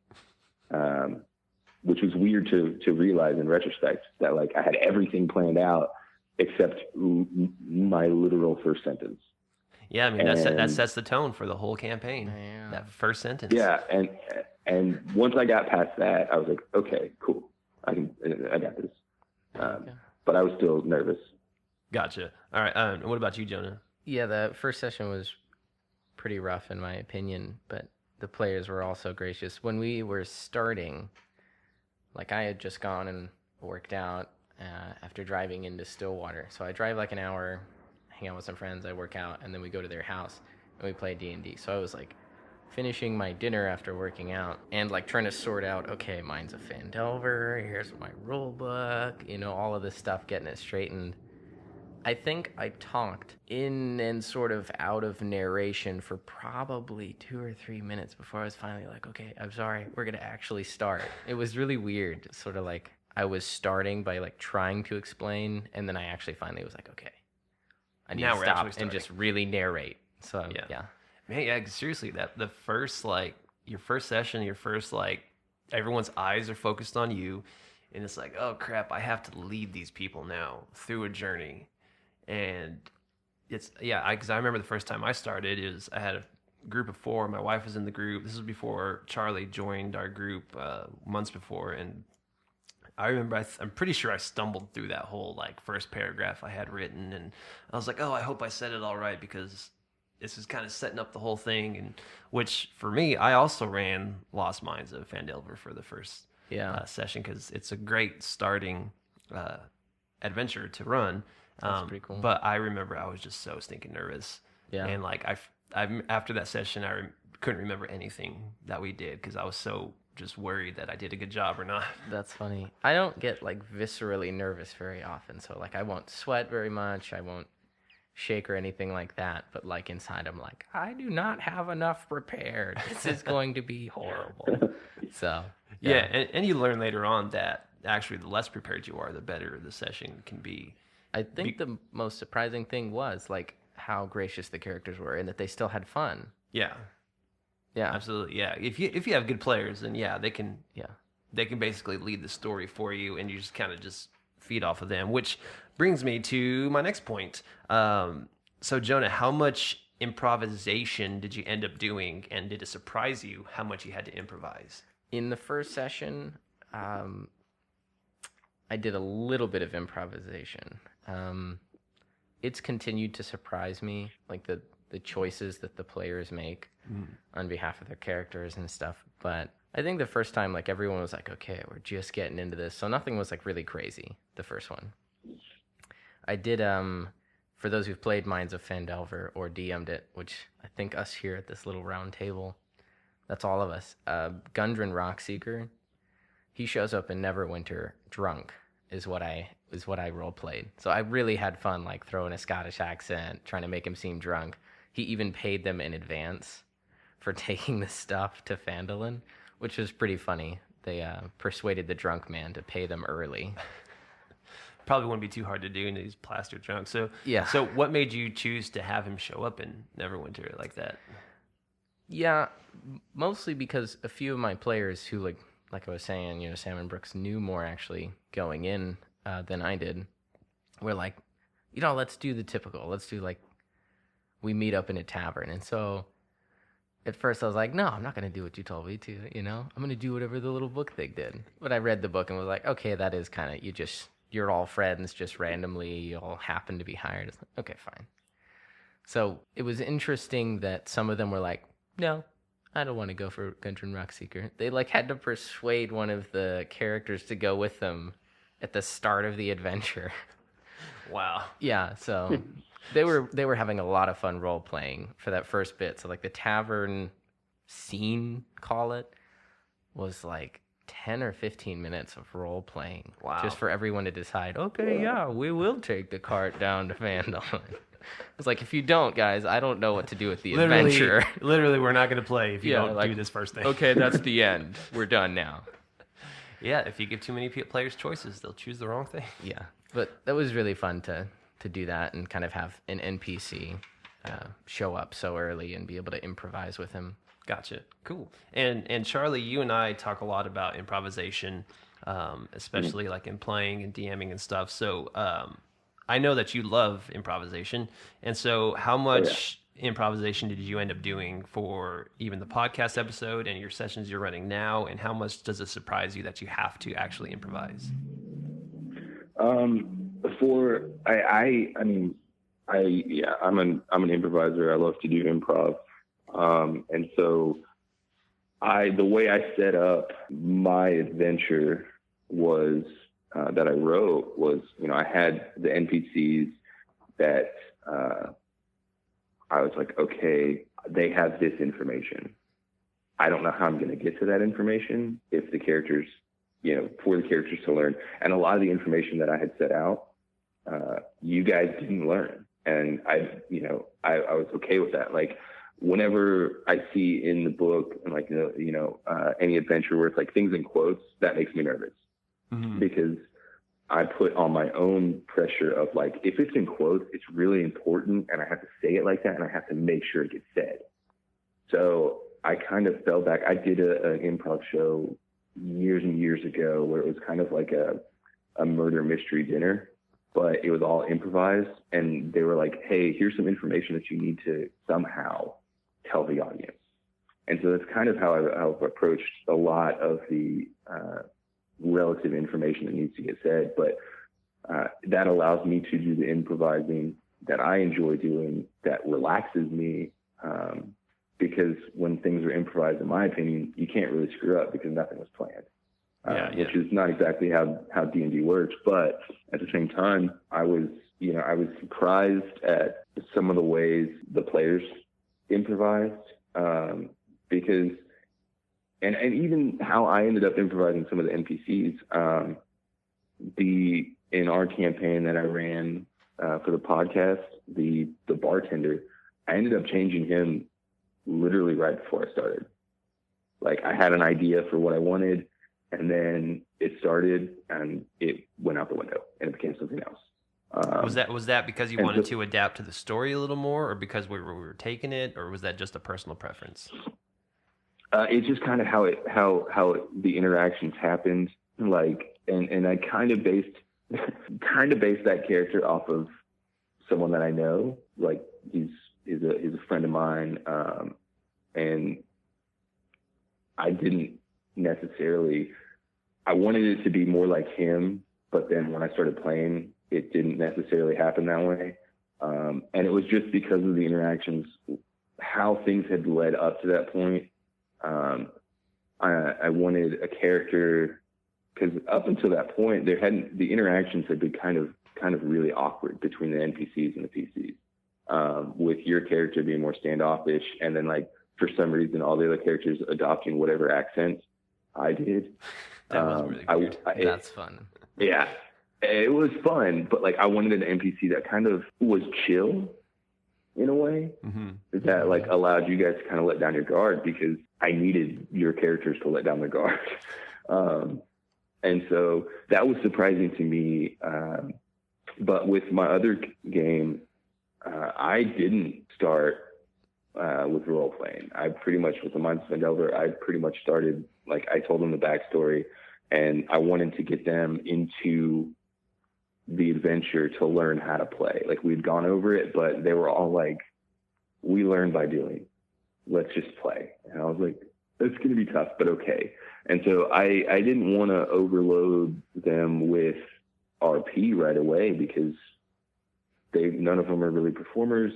which was weird to realize in retrospect, that like I had everything planned out except my literal first sentence. Yeah, I mean, that sets the tone for the whole campaign. Yeah. That first sentence. Yeah, and once I got past that, I was like, okay, cool, I got this. But I was still nervous. Gotcha. All right. What about you, Jonah? Yeah, the first session was pretty rough in my opinion, but the players were also gracious. When we were starting, like I had just gone and worked out after driving into Stillwater. So I drive like an hour, hang out with some friends, I work out, and then we go to their house and we play D&D. So I was like finishing my dinner after working out and like trying to sort out, okay, mine's a Phandelver, here's my rule book, all of this stuff, getting it straightened. I think I talked in and sort of out of narration for probably 2 or 3 minutes before I was finally like, okay, I'm sorry, we're going to actually start. It was really weird. Sort of like I was starting by like trying to explain, and then I actually finally was like, okay, I need to stop and just really narrate. So, yeah. Man, yeah, seriously, the first, like, your first session, everyone's eyes are focused on you, and it's like, oh, crap, I have to lead these people now through a journey. And it's, because I remember the first time I started, I had a group of 4. My wife was in the group. This was before Charlie joined our group months before. And I remember, I'm pretty sure I stumbled through that whole, like, first paragraph I had written. And I was like, oh, I hope I said it all right, because this is kind of setting up the whole thing. And which, for me, I also ran Lost Mines of Phandelver for the first session, because it's a great starting adventure to run. That's pretty cool. But I remember I was just so stinking nervous. Yeah. And like I after that session, I couldn't remember anything that we did, because I was so just worried that I did a good job or not. That's funny. I don't get like viscerally nervous very often. So like I won't sweat very much. I won't shake or anything like that. But like inside, I'm like, I do not have enough prepared. This is going to be horrible. So yeah. And you learn later on that actually the less prepared you are, the better the session can be. I think the most surprising thing was like how gracious the characters were and that they still had fun. Yeah. Yeah. Absolutely. Yeah. If you have good players, then they can basically lead the story for you, and you just kind of just feed off of them, which brings me to my next point. So Jonah, how much improvisation did you end up doing, and did it surprise you how much you had to improvise? In the first session, I did a little bit of improvisation. It's continued to surprise me, like the choices that the players make on behalf of their characters and stuff. But I think the first time, like everyone was like, okay, we're just getting into this. So nothing was like really crazy, the first one. I did, for those who've played Minds of Phandelver or DM'd it, which I think us here at this little round table, that's all of us. Gundren Rockseeker, he shows up in Neverwinter drunk, is what I role played. So I really had fun, like throwing a Scottish accent, trying to make him seem drunk. He even paid them in advance for taking the stuff to Phandalin, which was pretty funny. They persuaded the drunk man to pay them early. Probably wouldn't be too hard to do, and he's plastered drunk. So yeah. So what made you choose to have him show up in Neverwinter like that? Yeah, mostly because a few of my players who like I was saying, Sam and Brooks knew more actually going in than I did. We're like, let's do the typical. Let's do like, we meet up in a tavern. And so at first I was like, no, I'm not going to do what you told me to, I'm going to do whatever the little book thing did. But I read the book and was like, okay, that is kind of, you're all friends just randomly. You all happen to be hired. It's like, okay, fine. So it was interesting that some of them were like, no, I don't want to go for Gundren Rockseeker. They like had to persuade one of the characters to go with them at the start of the adventure. Wow. Yeah, so they were having a lot of fun role playing for that first bit. So like the tavern scene, call it, was like 10 or 15 minutes of role playing. Wow. Just for everyone to decide, okay, yeah, we will take the cart down to Phandalin. It's like, if you don't, guys, I don't know what to do with the adventure. Literally, we're not going to play if you don't like, do this first thing. Okay, that's the end. We're done now. Yeah, if you give too many players choices, they'll choose the wrong thing. Yeah, but that was really fun to do that and kind of have an NPC show up so early and be able to improvise with him. Gotcha. Cool. And Charlie, you and I talk a lot about improvisation, especially like in playing and DMing and stuff. So I know that you love improvisation. And so how much improvisation did you end up doing for even the podcast episode and your sessions you're running now? And how much does it surprise you that you have to actually improvise? I'm an improviser. I love to do improv. And so the way I set up my adventure was, that I wrote was, I had the NPCs that, I was like, okay, they have this information. I don't know how I'm going to get to that information if the characters, for the characters to learn. And a lot of the information that I had set out, you guys didn't learn. And I was okay with that. Like, whenever I see in the book and like, any adventure where it's like things in quotes, that makes me nervous. Mm-hmm. Because I put on my own pressure of like, if it's in quotes, it's really important and I have to say it like that and I have to make sure it gets said. So I kind of fell back. I did an improv show years and years ago where it was kind of like a murder mystery dinner, but it was all improvised. And they were like, hey, here's some information that you need to somehow tell the audience. And so that's kind of how I've approached a lot of the relative information that needs to get said. But that allows me to do the improvising that I enjoy doing, that relaxes me, because when things are improvised, in my opinion, you can't really screw up because nothing was planned. Which is not exactly how D&D works. But at the same time, I was surprised at some of the ways the players improvised, because, and even how I ended up improvising some of the NPCs. In our campaign that I ran for the podcast, the bartender, I ended up changing him literally right before I started. Like, I had an idea for what I wanted, and then it started and it went out the window and it became something else. Was that because you wanted to adapt to the story a little more, or because we were taking it, or was that just a personal preference? It's just kind of how the interactions happened. Like, and I kind of based that character off of someone that I know. Like, he's a friend of mine, and I didn't necessarily. I wanted it to be more like him, but then when I started playing, it didn't necessarily happen that way. And it was just because of the interactions, how things had led up to that point. I wanted a character, because up until that point, the interactions had been kind of really awkward between the NPCs and the PCs, with your character being more standoffish, and then like for some reason all the other characters adopting whatever accent I did. That was really weird. That's fun. Yeah, it was fun, but like I wanted an NPC that kind of was chill in a way, that like allowed you guys to kind of let down your guard, because I needed your characters to let down their guard. And so that was surprising to me. But with my other game, I didn't start with role playing. I pretty much, with the Minds of Endeavor, I pretty much started, like, I told them the backstory, and I wanted to get them into the adventure to learn how to play. Like, we'd gone over it, but they were all like, we learn by doing. Let's just play. And I was like, it's going to be tough, but okay. And so I didn't want to overload them with RP right away, because none of them are really performers.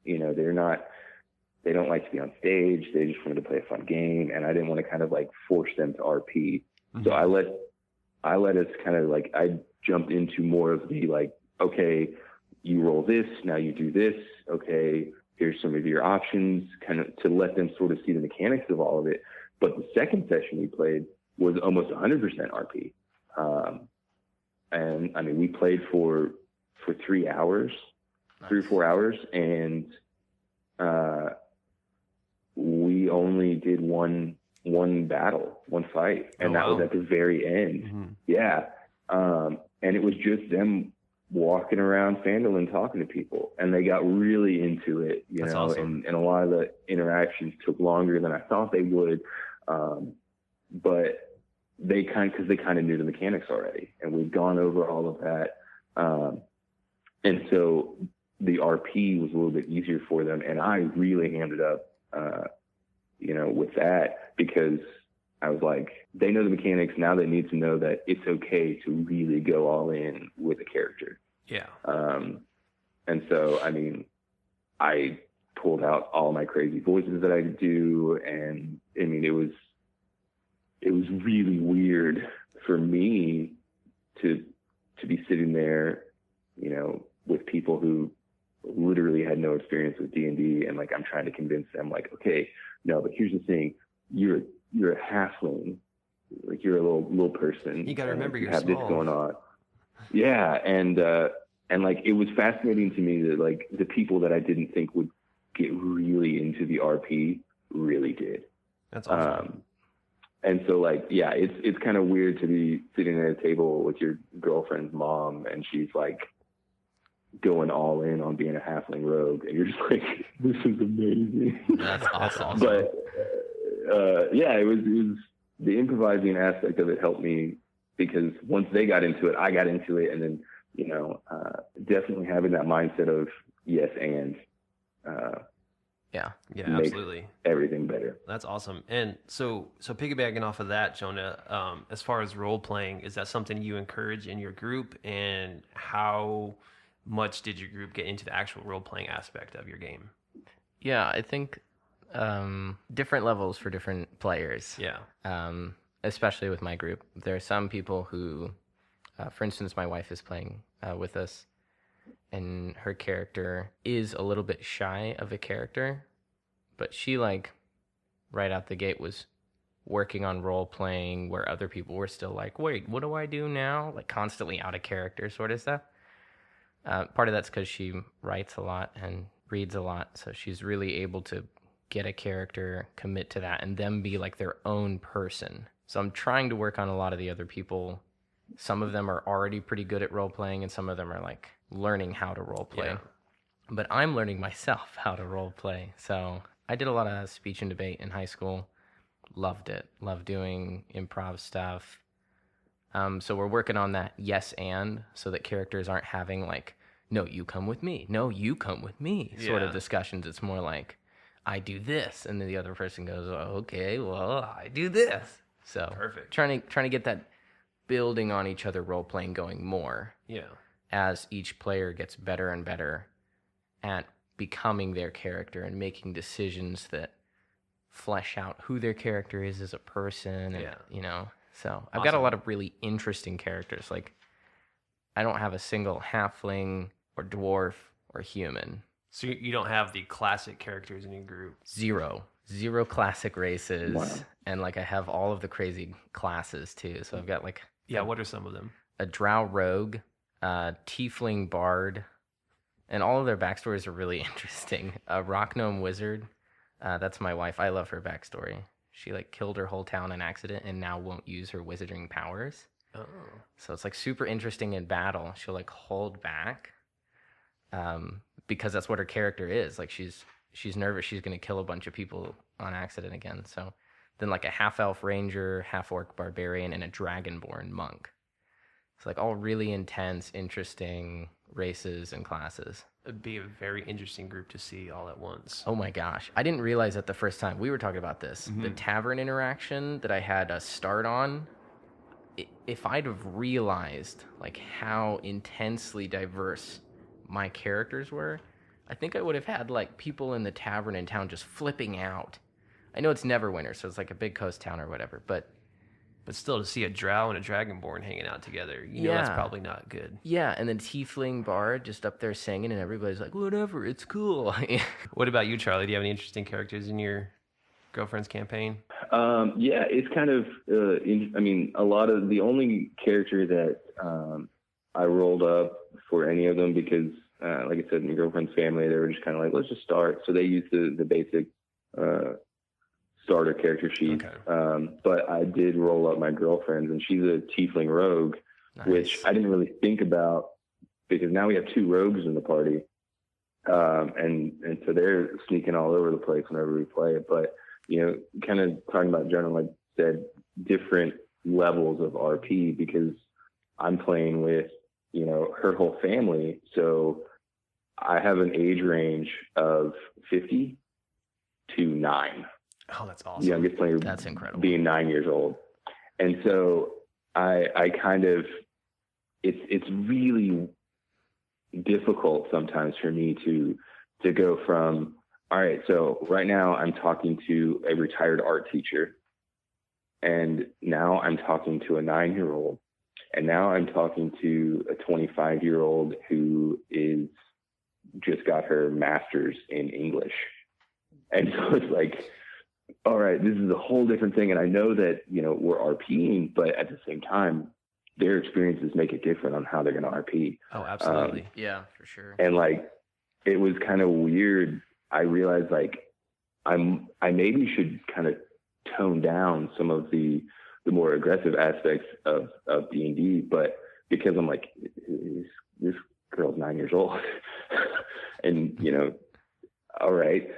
They're not they don't like to be on stage. They just wanted to play a fun game, and I didn't want to kind of like force them to RP. So I let us kind of like, I jumped into more of the like, okay, you roll this, now you do this. Okay, here's some of your options, kind of to let them sort of see the mechanics of all of it. But the second session we played was almost 100% RP. And I mean, we played for 3 hours, nice. 3 or 4 hours. And, we only did one battle, one fight. And that was at the very end. Mm-hmm. Yeah. And it was just them walking around Phandalin talking to people, and they got really into it, you That's know, awesome. And a lot of the interactions took longer than I thought they would. But they kind of knew the mechanics already, and we've gone over all of that. And so the RP was a little bit easier for them. And I really ended up, with that, because I was like, they know the mechanics. Now they need to know that it's okay to really go all in with a character. Yeah. And so, I mean, I pulled out all my crazy voices that I could do. And I mean, it was really weird for me to be sitting there, with people who literally had no experience with D&D, and like, I'm trying to convince them, like, okay, no, but here's the thing, you're a halfling, like, you're a little person. You got to remember you you're have small. This going on. Yeah, and like, it was fascinating to me that like the people that I didn't think would get really into the RP really did. That's awesome. And so, like, yeah, it's kind of weird to be sitting at a table with your girlfriend's mom, and she's like going all in on being a halfling rogue, and you're just like, this is amazing. That's awesome. But yeah, it was the improvising aspect of it helped me, because once they got into it, I got into it, and then definitely having that mindset of yes and yeah, absolutely, everything better. That's awesome. And so piggybacking off of that, Jonah, as far as role playing, is that something you encourage in your group, and how much did your group get into the actual role playing aspect of your game? Yeah, I think different levels for different players. Yeah. Especially with my group, there are some people who, for instance, my wife is playing with us, and her character is a little bit shy of a character, but she, like, right out the gate was working on role playing where other people were still like, wait, what do I do now? Like, constantly out of character sort of stuff. Part of that's because she writes a lot and reads a lot, so she's really able to get a character, commit to that, and them be like their own person. So I'm trying to work on a lot of the other people. Some of them are already pretty good at role playing, and some of them are like learning how to role play. Yeah. But I'm learning myself how to role play. So I did a lot of speech and debate in high school. Loved it. Loved doing improv stuff. So we're working on that yes and, so that characters aren't having like, no, you come with me. No, you come with me sort of discussions. It's more like, I do this, and then the other person goes, oh, okay, well, I do this. So perfect. Trying to get that building on each other role playing going more. Yeah. As each player gets better and better at becoming their character and making decisions that flesh out who their character is as a person. And, so I've got a lot of really interesting characters. Like, I don't have a single halfling or dwarf or human. So you don't have the classic characters in your group? Zero classic races. Wow. And like, I have all of the crazy classes too. So I've got like... Yeah, what are some of them? A drow rogue, tiefling bard, and all of their backstories are really interesting. A rock gnome wizard, that's my wife. I love her backstory. She like killed her whole town in accident and now won't use her wizarding powers. Oh. So it's like super interesting in battle. She'll like hold back, because that's what her character is. Like, she's nervous she's going to kill a bunch of people on accident again. So then like a half-elf ranger, half-orc barbarian, and a dragonborn monk. It's like all really intense, interesting races and classes. It'd be a very interesting group to see all at once. Oh my gosh. I didn't realize that the first time we were talking about this. Mm-hmm. The tavern interaction that I had a start on, if I'd have realized like how intensely diverse my characters were, I think I would have had like people in the tavern in town just flipping out. I know it's Neverwinter, so it's like a big coast town or whatever, but still, to see a drow and a dragonborn hanging out together, you know that's probably not good. Yeah, and then Tiefling Bard just up there singing, and everybody's like, whatever, it's cool. What about you, Charlie? Do you have any interesting characters in your girlfriend's campaign? Yeah, it's kind of, a lot of the only character that I rolled up for any of them because, like I said, my girlfriend's family, they were just kind of like, let's just start. So they used the basic starter character sheet. Okay. But I did roll up my girlfriend's, and she's a tiefling rogue, Nice. which I didn't really think about because now we have 2 rogues in the party. And so they're sneaking all over the place whenever we play it. But, kind of talking about Jonah, like I said, different levels of RP because I'm playing with, her whole family. So I have an age range of 50 to 9. Oh, that's awesome. The youngest player That's incredible. being 9 years old. And so I kind of, it's really difficult sometimes for me to go from, all right, so right now I'm talking to a retired art teacher, and now I'm talking to a 9-year-old, and now I'm talking to a 25-year-old who is just got her master's in English. And so it's like, all right, this is a whole different thing. And I know that, we're RPing, but at the same time, their experiences make it different on how they're going to RP. Oh, absolutely. Yeah, for sure. And like, it was kind of weird. I realized like I maybe should kind of tone down some of the more aggressive aspects of D&D, but because I'm like, this girl's 9 years old and, all right.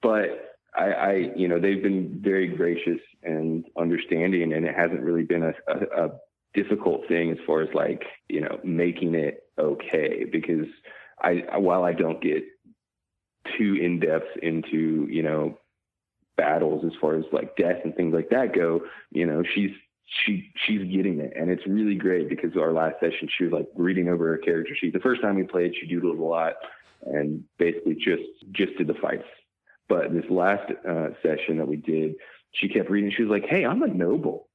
But I they've been very gracious and understanding, and it hasn't really been a difficult thing as far as like, making it okay, because while I don't get too in depth into, battles as far as like death and things like that go, she's getting it. And it's really great because our last session, she was like reading over her character sheet. The first time we played, she doodled a lot and basically just did the fights. But this last session that we did, she kept reading. She was like, hey, I'm a noble.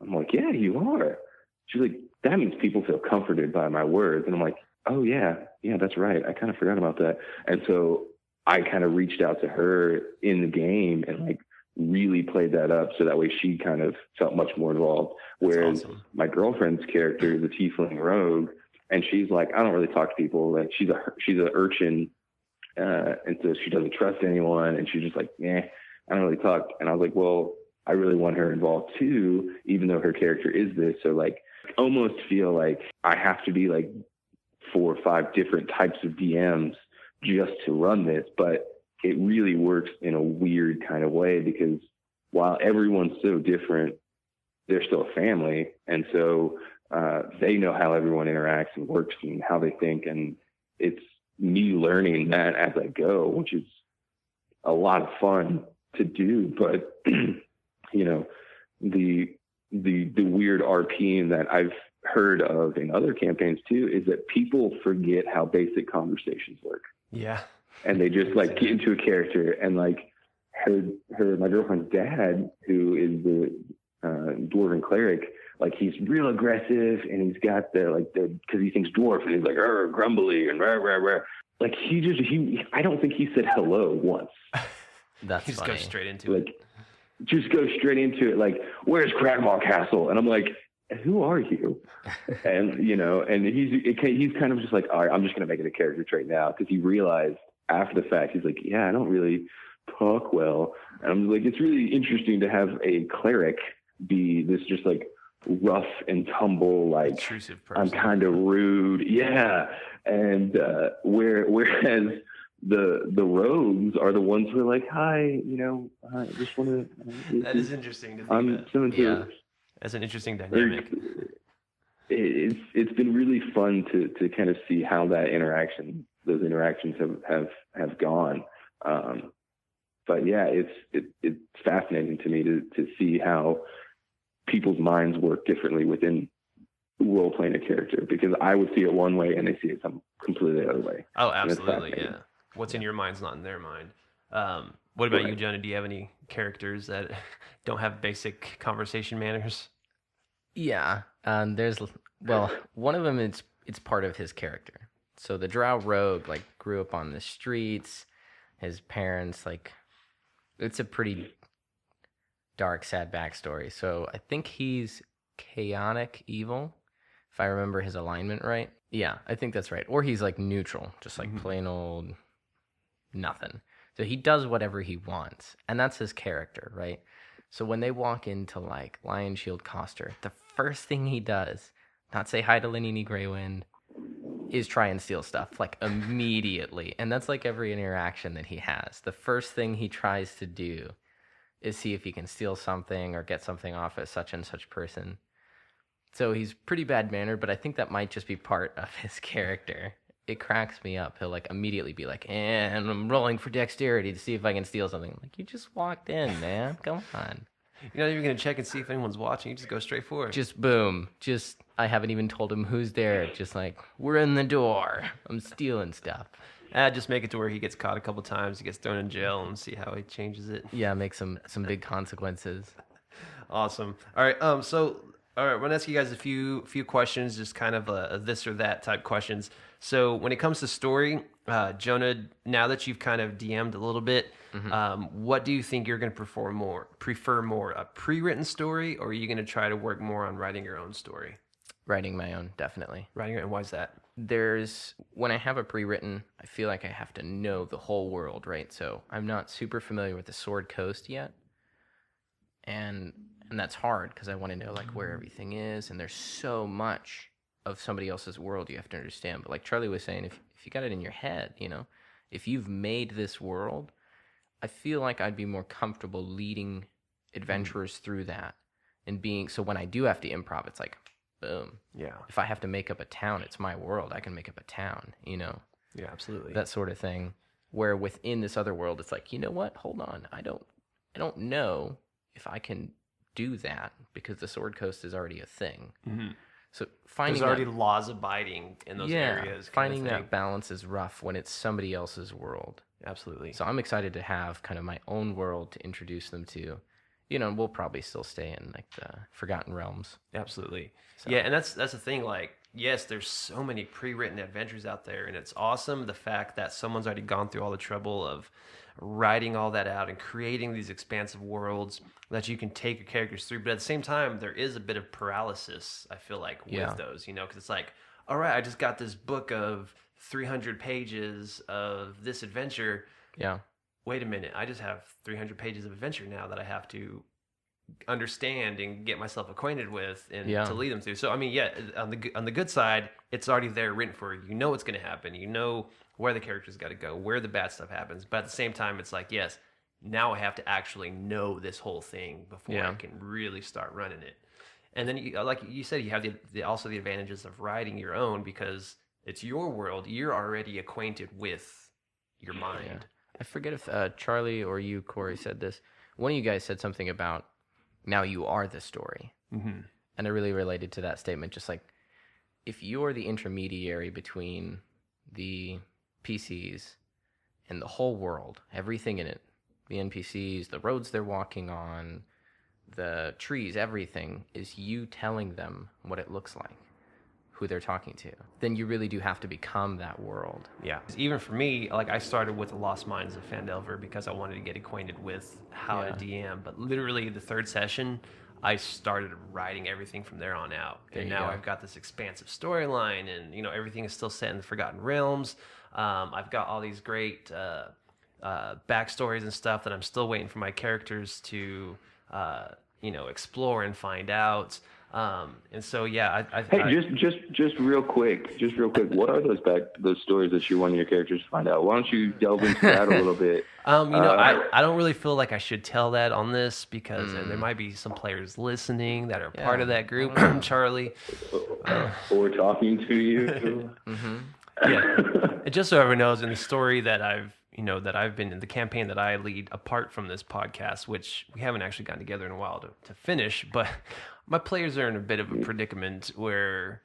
I'm like, yeah, you are. She's like, that means people feel comforted by my words. And I'm like, oh yeah, that's right. I kind of forgot about that. And so I kind of reached out to her in the game and like really played that up so that way she kind of felt much more involved. Whereas awesome. My girlfriend's character is a tiefling rogue, and she's like, I don't really talk to people. Like she's an urchin, and so she doesn't trust anyone, and she's just like, I don't really talk. And I was like, well, I really want her involved too, even though her character is this. So like, almost feel like I have to be like 4 or 5 different types of DMs just to run this, but it really works in a weird kind of way because while everyone's so different, they're still a family. And so they know how everyone interacts and works and how they think. And it's me learning that as I go, which is a lot of fun to do. But, the weird RPing that I've heard of in other campaigns too is that people forget how basic conversations work. Yeah. And they just like get into a character, and like my girlfriend's dad, who is the dwarven cleric, like he's real aggressive, and he's got because he thinks dwarf, and he's like grumbly and rah rah rah. Like I don't think he said hello once. That's He just funny. goes straight into it. Like just go straight into it. Like, where's Cragmaw Castle? And I'm like, who are you? And and he's kind of just like, all right, I'm just gonna make it a character trait now, because he realized after the fact, he's like, yeah, I don't really talk well. And I'm like, it's really interesting to have a cleric be this just like rough and tumble, like Intrusive person. I'm kind of rude, yeah. And whereas the rogues are the ones who are like, hi, I just want to. That is interesting to think I'm that. so into. That's an interesting dynamic. It's been really fun to kind of see how those interactions have gone. But yeah, it's fascinating to me to see how people's minds work differently within role playing a character, because I would see it one way and they see it some completely other way. Oh, absolutely, yeah. What's in your mind's not in their mind. What about you, Jonah? Do you have any characters that don't have basic conversation manners? Yeah, one of them it's part of his character. So the Drow rogue like grew up on the streets. His parents it's a pretty dark, sad backstory. So I think he's chaotic evil, if I remember his alignment right. Yeah, I think that's right. Or he's like neutral, just like plain old nothing. So he does whatever he wants, and that's his character, right? So when they walk into like Lion Shield Coster, the first thing he does, not say hi to Lenini Greywind, is try and steal stuff like immediately. And that's like every interaction that he has. The first thing he tries to do is see if he can steal something or get something off of such and such person. So he's pretty bad-mannered, but I think that might just be part of his character. It cracks me up. He'll like immediately be like, and I'm rolling for dexterity to see if I can steal something. I'm like, you just walked in, man. Come on. You're not even going to check and see if anyone's watching. You just go straight for it. Just boom. I haven't even told him who's there. Just like, we're in the door. I'm stealing stuff. Just make it to where he gets caught a couple times. He gets thrown in jail and see how he changes it. Yeah, make some big consequences. Awesome. All right. All right. I'm going to ask you guys a few questions, just kind of a this or that type questions. So when it comes to story, Jonah, now that you've kind of DM'd a little bit, what do you think you're going to prefer more, a pre-written story, or are you going to try to work more on writing your own story? Writing my own, definitely. Writing your own. Why is that? When I have a pre-written, I feel like I have to know the whole world, right? So I'm not super familiar with the Sword Coast yet. And that's hard because I want to know like where everything is, and there's so much of somebody else's world you have to understand. But like Charlie was saying, if you got it in your head, if you've made this world, I feel like I'd be more comfortable leading adventurers through that and so when I do have to improv, it's like, boom. Yeah. If I have to make up a town, it's my world. I can make up a town, Yeah, absolutely. That sort of thing. Where within this other world, it's like, you know what? Hold on. I don't know if I can do that because the Sword Coast is already a thing. Mm-hmm. So there's already laws abiding in those areas. Finding that balance is rough when it's somebody else's world. Absolutely. So I'm excited to have kind of my own world to introduce them to. We'll probably still stay in like the Forgotten Realms. Absolutely. So. Yeah, and that's the thing. Like, yes, there's so many pre-written adventures out there, and it's awesome the fact that someone's already gone through all the trouble of writing all that out and creating these expansive worlds that you can take your characters through. But at the same time, there is a bit of paralysis, I feel like, with those, because it's like, all right, I just got this book of 300 pages of this adventure. Yeah. Wait a minute, I just have 300 pages of adventure now that I have to understand and get myself acquainted with and to lead them through. So, I mean, on the good side, it's already there written for you. You know what's going to happen. You know where the characters got to go, where the bad stuff happens. But at the same time, it's like, yes, now I have to actually know this whole thing before I can really start running it. And then, like you said, you have also the advantages of writing your own because it's your world. You're already acquainted with your mind. Yeah. I forget if Charlie or you, Corey, said this. One of you guys said something about now you are the story. Mm-hmm. And I really related to that statement. Just like if you're the intermediary between the PCs and the whole world, everything in it, the NPCs, the roads they're walking on, the trees, everything is you telling them what it looks like, who they're talking to, then you really do have to become that world. Yeah. Even for me, like I started with the Lost Mines of Phandelver because I wanted to get acquainted with how to DM. But literally the third session, I started writing everything from there on out. And now I've got this expansive storyline and, everything is still set in the Forgotten Realms. I've got all these great backstories and stuff that I'm still waiting for my characters to, explore and find out. And so, just real quick, what are those stories that you want your characters to find out? Why don't you delve into that a little bit? I don't really feel like I should tell that on this because there might be some players listening that are part of that group, Charlie. Or talking to you. Mm-hmm. Yeah. And just so everyone knows, in the story that I've, that I've been in the campaign that I lead apart from this podcast, which we haven't actually gotten together in a while to finish, but my players are in a bit of a predicament where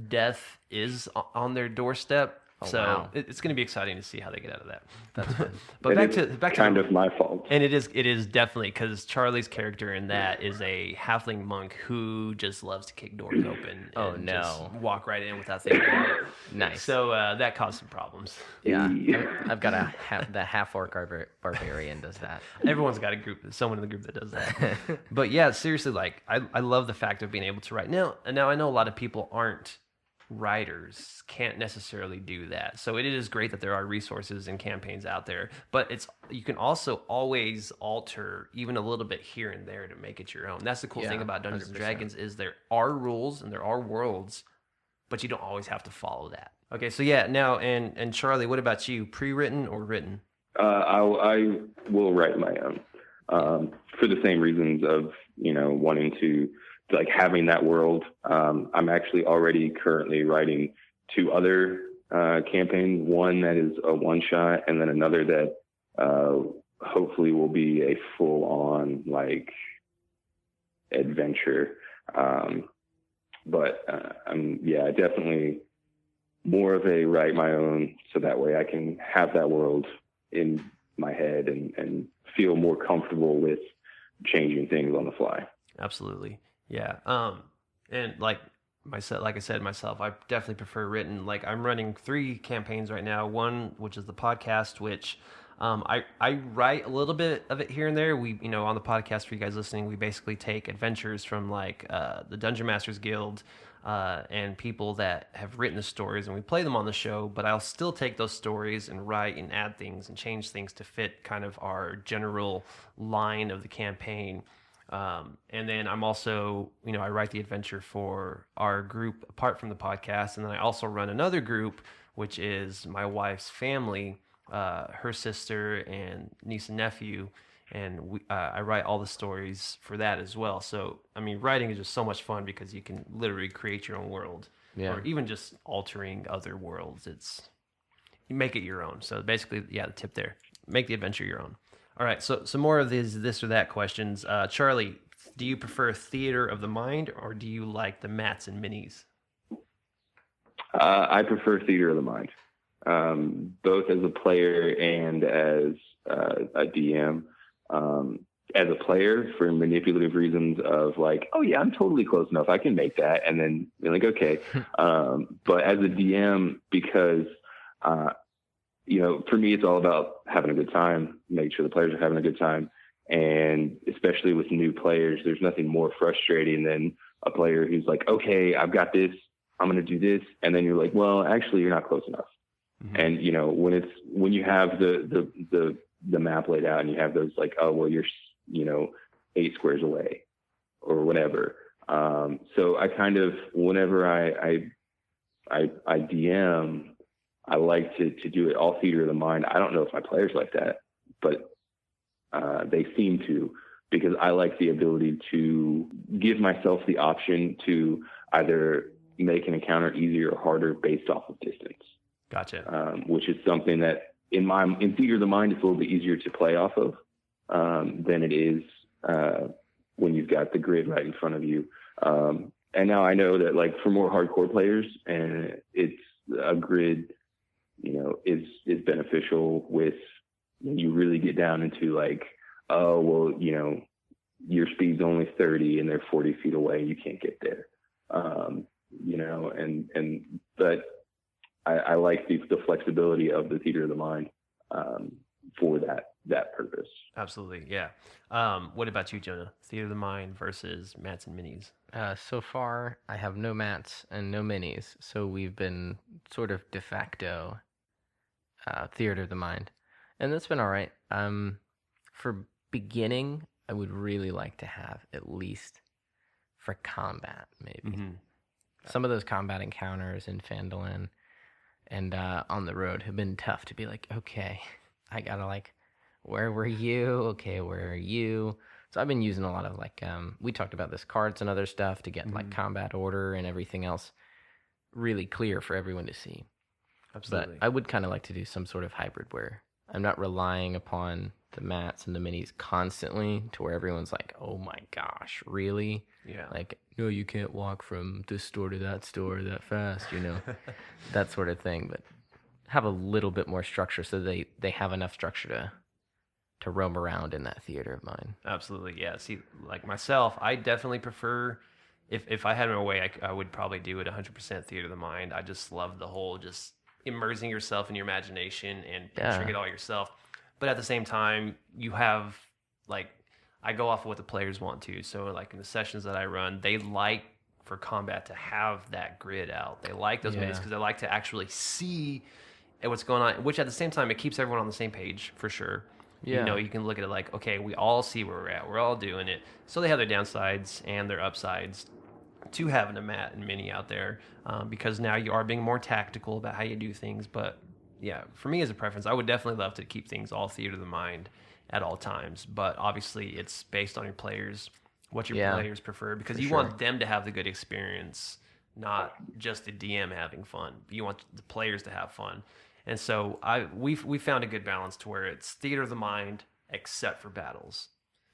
death is on their doorstep. Oh, So wow. it's going to be exciting to see how they get out of that. That's fun. But It back is to kind of my fault. and it is definitely because Charlie's character in that is a halfling monk who just loves to kick doors open. Oh, and no. just walk right in without thinking about it. Nice. So that caused some problems. Yeah, I've got the half-orc barbarian does that. Everyone's got someone in the group that does that. But yeah, seriously, like I love the fact of being able to write. Now I know a lot of people aren't writers, can't necessarily do that. So it is great that there are resources and campaigns out there, but you can also always alter even a little bit here and there to make it your own. That's the cool thing about Dungeons and 100%. Dragons is there are rules and there are worlds, but you don't always have to follow that. Okay, so yeah, now and Charlie, what about you? Pre-written or written? I will write my own for the same reasons of wanting to like having that world. I'm actually already currently writing 2 other campaigns. One that is a one shot, and then another that hopefully will be a full on like adventure. But I'm definitely more of a write my own, so that way I can have that world in my head and feel more comfortable with changing things on the fly. Absolutely. Yeah. And like I said myself, I definitely prefer written. Like I'm running 3 campaigns right now. One, which is the podcast, which I write a little bit of it here and there. We, on the podcast for you guys listening, we basically take adventures from like the Dungeon Masters Guild and people that have written the stories, and we play them on the show. But I'll still take those stories and write and add things and change things to fit kind of our general line of the campaign. And then I'm also, I write the adventure for our group apart from the podcast. And then I also run another group, which is my wife's family, her sister and niece and nephew. And I write all the stories for that as well. So, I mean, writing is just so much fun because you can literally create your own world, or even just altering other worlds. You make it your own. So basically, the tip there, make the adventure your own. All right, so some more of these this or that questions. Charlie, do you prefer theater of the mind, or do you like the mats and minis? I prefer theater of the mind, both as a player and as a DM. As a player, for manipulative reasons of like, oh yeah, I'm totally close enough, I can make that, and then you're like, okay. But as a DM, because for me, it's all about having a good time, make sure the players are having a good time. And especially with new players, there's nothing more frustrating than a player who's like, okay, I've got this, I'm going to do this. And then you're like, well, actually you're not close enough. Mm-hmm. And, when you have the map laid out and you have those like, oh, well, you're, 8 squares away or whatever. So I kind of, whenever I DM, I like to do it all theater of the mind. I don't know if my players like that, but they seem to, because I like the ability to give myself the option to either make an encounter easier or harder based off of distance. Gotcha. Which is something that in theater of the mind, it's a little bit easier to play off of than it is when you've got the grid right in front of you. And now I know that like for more hardcore players, and it's a grid, is beneficial with when you really get down into like, oh, well, your speed's only 30 and they're 40 feet away. You can't get there. But I like the flexibility of the theater of the mind for that purpose. Absolutely. Yeah. What about you, Jonah? Theater of the mind versus mats and minis? So far, I have no mats and no minis, so we've been sort of de facto theater of the mind, and that's been all right. For beginning, I would really like to have at least for combat, maybe. Mm-hmm. Some of those combat encounters in Phandalin and on the road have been tough to be like, okay, I gotta like, where were you? Okay, where are you? So I've been using a lot of like, we talked about this, cards and other stuff to get like combat order and everything else really clear for everyone to see. Absolutely. But I would kind of like to do some sort of hybrid where I'm not relying upon the mats and the minis constantly to where everyone's like, oh my gosh, really? Yeah. Like, no, you can't walk from this store to that store that fast, that sort of thing. But have a little bit more structure so they have enough structure to roam around in that theater of mind. Absolutely, yeah. See, like myself, I definitely prefer, if I had my way, I would probably do it 100% theater of the mind. I just love the whole just immersing yourself in your imagination and picturing it all yourself. But at the same time, you have, like, I go off of what the players want to. So, like, in the sessions that I run, they like for combat to have that grid out. They like those minutes because they like to actually see what's going on, which at the same time, it keeps everyone on the same page, for sure. Yeah. You can look at it like, okay, we all see where we're at. We're all doing it. So they have their downsides and their upsides to having a mat and mini out there, because now you are being more tactical about how you do things. But yeah, for me as a preference, I would definitely love to keep things all theater of the mind at all times. But obviously, it's based on your players, what your players prefer, because you want them to have the good experience, not just the DM having fun. You want the players to have fun. And so we found a good balance to where it's theater of the mind, except for battles.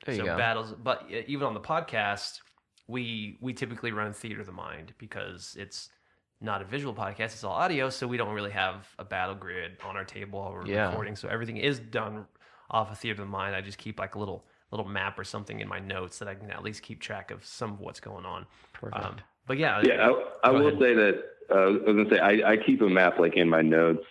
There you go. Battles, but even on the podcast, we typically run theater of the mind because it's not a visual podcast; it's all audio. So we don't really have a battle grid on our table while we're recording. So everything is done off of theater of the mind. I just keep like a little map or something in my notes that I can at least keep track of some of what's going on. Perfect. But yeah, I will say that I was gonna say I keep a map like in my notes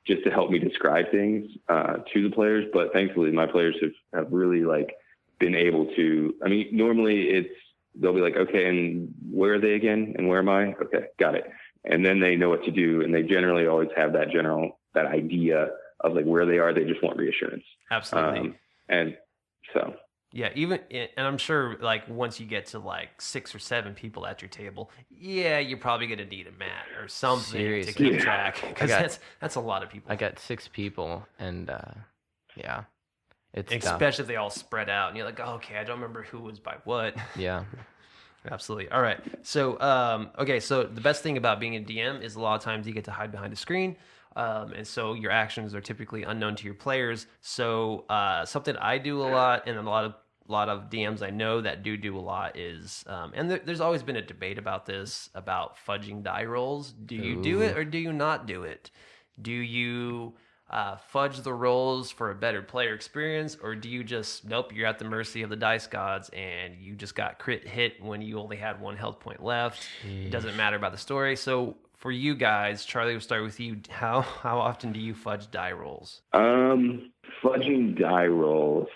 just to help me describe things to the players. But thankfully, my players have really like been able to. I mean, normally they'll be like, okay, and where are they again? And where am I? Okay, got it. And then they know what to do, and they generally always have that idea of like where they are. They just want reassurance. Absolutely. And so. Yeah, and I'm sure like once you get to like 6 or 7 people at your table, you're probably going to need a mat or something to keep track, because that's a lot of people. I got 6 people, and it's especially tough. if they all spread out, and you're like, oh, okay, I don't remember who was by what. Yeah. Absolutely. All right. So, so the best thing about being a DM is a lot of times you get to hide behind a screen. And so your actions are typically unknown to your players. So something I do a lot, and a lot of DMs I know that do a lot is, and there's always been a debate about this, about fudging die rolls. Do you do it or do you not do it? Do you fudge the rolls for a better player experience, or do you just, nope, you're at the mercy of the dice gods and you just got crit hit when you only had 1 health point left? It doesn't matter about the story. So for you guys, Charlie, we'll start with you. How often do you fudge die rolls? Fudging die rolls,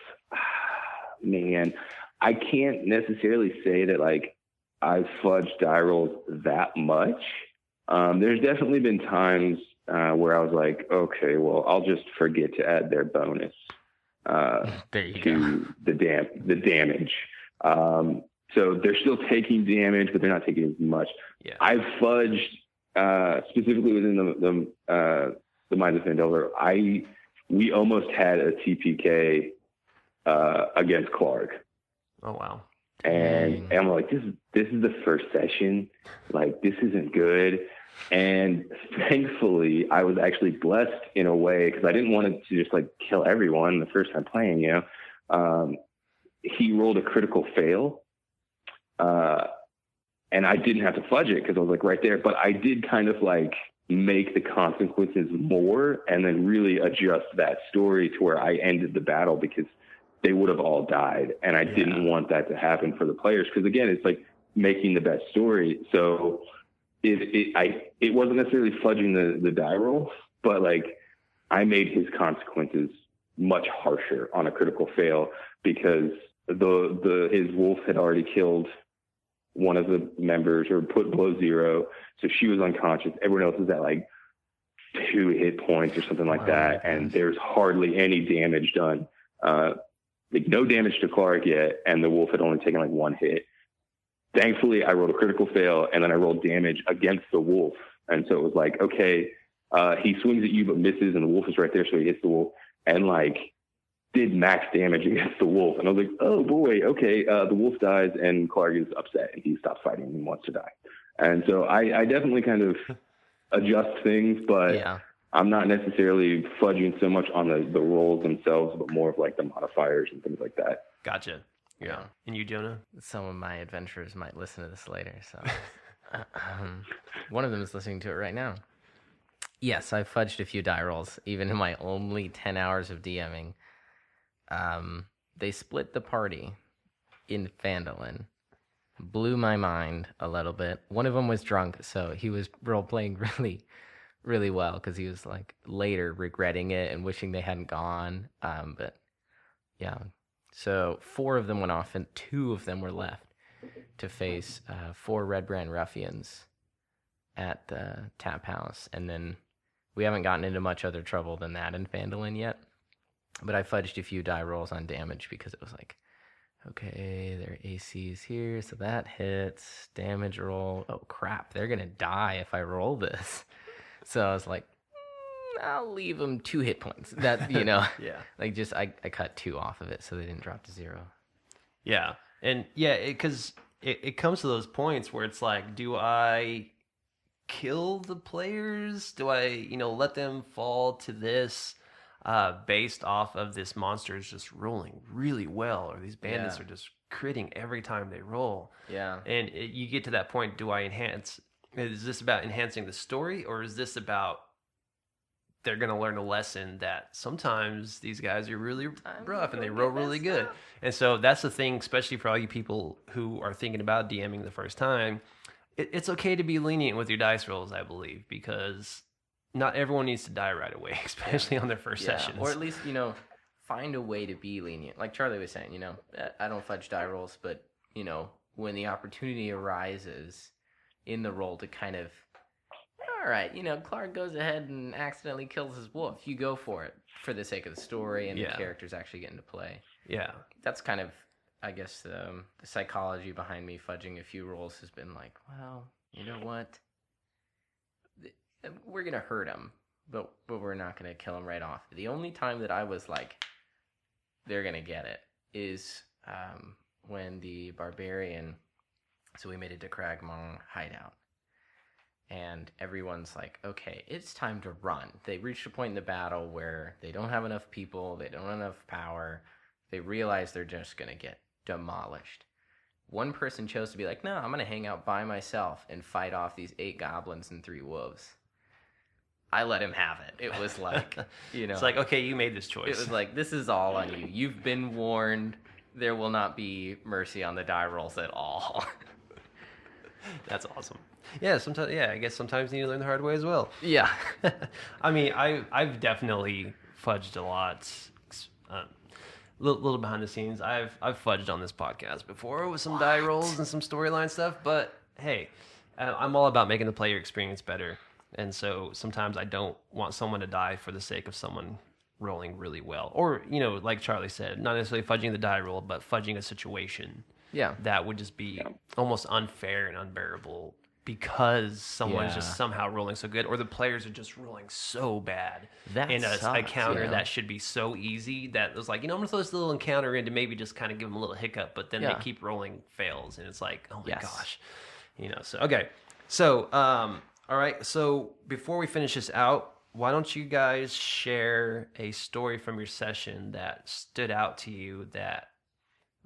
man, I can't necessarily say that like I've fudged die rolls that much. There's definitely been times where I was like, okay, well, I'll just forget to add their bonus to the damage. So they're still taking damage, but they're not taking as much. Yeah. I've fudged specifically within the Minds of Fandover. We almost had a TPK against Clark. Oh wow! And I'm like, this is the first session. Like, this isn't good. And thankfully, I was actually blessed in a way, because I didn't want it to just like kill everyone the first time playing. He rolled a critical fail, and I didn't have to fudge it because I was like right there. But I did kind of like make the consequences more, and then really adjust that story to where I ended the battle, because they would have all died, and I didn't want that to happen for the players. Because again, it's like making the best story. So it wasn't necessarily fudging the die roll, but like I made his consequences much harsher on a critical fail, because his wolf had already killed one of the members, or put below 0, so she was unconscious. Everyone else is at like 2 hit points or something like that, and there's hardly any damage done. Like no damage to Clark yet, and the wolf had only taken like 1 hit. Thankfully, I rolled a critical fail, and then I rolled damage against the wolf. And so it was like, okay, he swings at you but misses, and the wolf is right there, so he hits the wolf, and like did max damage against the wolf. And I was like, oh boy, okay, the wolf dies, and Clark is upset, and he stops fighting and wants to die. And so I definitely kind of adjust things, but I'm not necessarily fudging so much on the rolls themselves, but more of like the modifiers and things like that. Gotcha. Yeah. And you, Jonah? Some of my adventurers might listen to this later, so one of them is listening to it right now. Yes, I fudged a few die rolls, even in my only 10 hours of DMing. They split the party in Phandalin. Blew my mind a little bit. One of them was drunk, so he was role-playing really, really well, because he was like later regretting it and wishing they hadn't gone. But yeah, so 4 of them went off, and 2 of them were left to face 4 Red Brand ruffians at the tap house. And then we haven't gotten into much other trouble than that in Phandalin yet. But I fudged a few die rolls on damage because it was like, okay, their AC is here, so that hits. Damage roll. Oh, crap, they're going to die if I roll this. So I was like, I'll leave them 2 hit points. That, Yeah. Like just, I cut 2 off of it so they didn't drop to 0. Yeah. And yeah, because it comes to those points where it's like, do I kill the players? Do I, let them fall to this based off of this monster is just rolling really well, or these bandits are just critting every time they roll? Yeah. And you get to that point, do I enhance? Is this about enhancing the story, or is this about they're going to learn a lesson that sometimes these guys are really rough and they roll really good? And so that's the thing, especially for all you people who are thinking about DMing the first time. It's okay to be lenient with your dice rolls, I believe, because not everyone needs to die right away, especially on their first sessions. Or at least, find a way to be lenient. Like Charlie was saying, I don't fudge die rolls, but, when the opportunity arises in the roll to kind of, all right, Clark goes ahead and accidentally kills his wolf. You go for it for the sake of the story and the characters actually get into play. Yeah. That's kind of, I guess, the psychology behind me fudging a few rolls has been like, well, you know what? We're going to hurt him, but we're not going to kill him right off. The only time that I was like, they're going to get it, is when the barbarian, so we made it to Cragmaw hideout. And everyone's like, okay, it's time to run. They reached a point in the battle where they don't have enough people, they don't have enough power. They realize they're just going to get demolished. One person chose to be like, no, I'm going to hang out by myself and fight off these 8 goblins and 3 wolves. I let him have it. It was like, It's like, okay, you made this choice. It was like, this is all on you. You've been warned. There will not be mercy on the die rolls at all. That's awesome. Yeah, sometimes. Yeah, I guess sometimes you need to learn the hard way as well. Yeah. I mean, I've definitely fudged a lot. Little behind the scenes, I've fudged on this podcast before with some die rolls and some storyline stuff. But hey, I'm all about making the player experience better, and so sometimes I don't want someone to die for the sake of someone rolling really well, or like Charlie said, not necessarily fudging the die roll, but fudging a situation. Yeah. That would just be almost unfair and unbearable because someone's just somehow rolling so good, or the players are just rolling so bad in a encounter that should be so easy that it was like, I'm going to throw this little encounter in to maybe just kind of give them a little hiccup, but then they keep rolling fails, and it's like, oh my gosh. So, okay. So, all right. So before we finish this out, why don't you guys share a story from your session that stood out to you that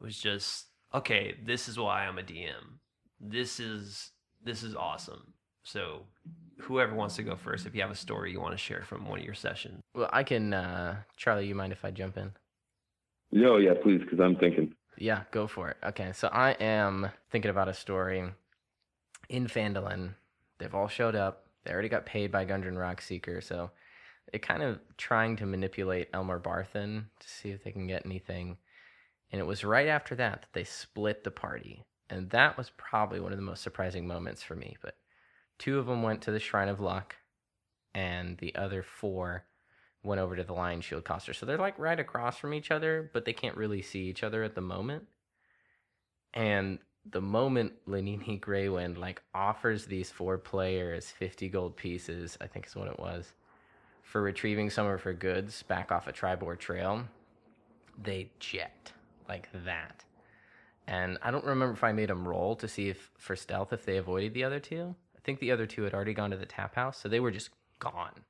was just, okay, this is why I'm a DM. This is awesome. So whoever wants to go first, if you have a story you want to share from one of your sessions. Well, I can, Charlie, you mind if I jump in? No, yeah, please, because I'm thinking. Yeah, go for it. Okay, so I am thinking about a story in Phandalin. They've all showed up. They already got paid by Gundren Rockseeker, so they're kind of trying to manipulate Elmer Barthen to see if they can get anything. And it was right after that they split the party. And that was probably one of the most surprising moments for me. But 2 of them went to the Shrine of Luck, and the other 4 went over to the Lion Shield Coster. So they're like right across from each other, but they can't really see each other at the moment. And the moment Lenini Greywind like offers these 4 players 50 gold pieces, I think is what it was, for retrieving some of her goods back off a Tribord trail, they jet like that. And I don't remember if I made them roll to see if for stealth if they avoided the other 2. I think the other 2 had already gone to the tap house, so they were just gone.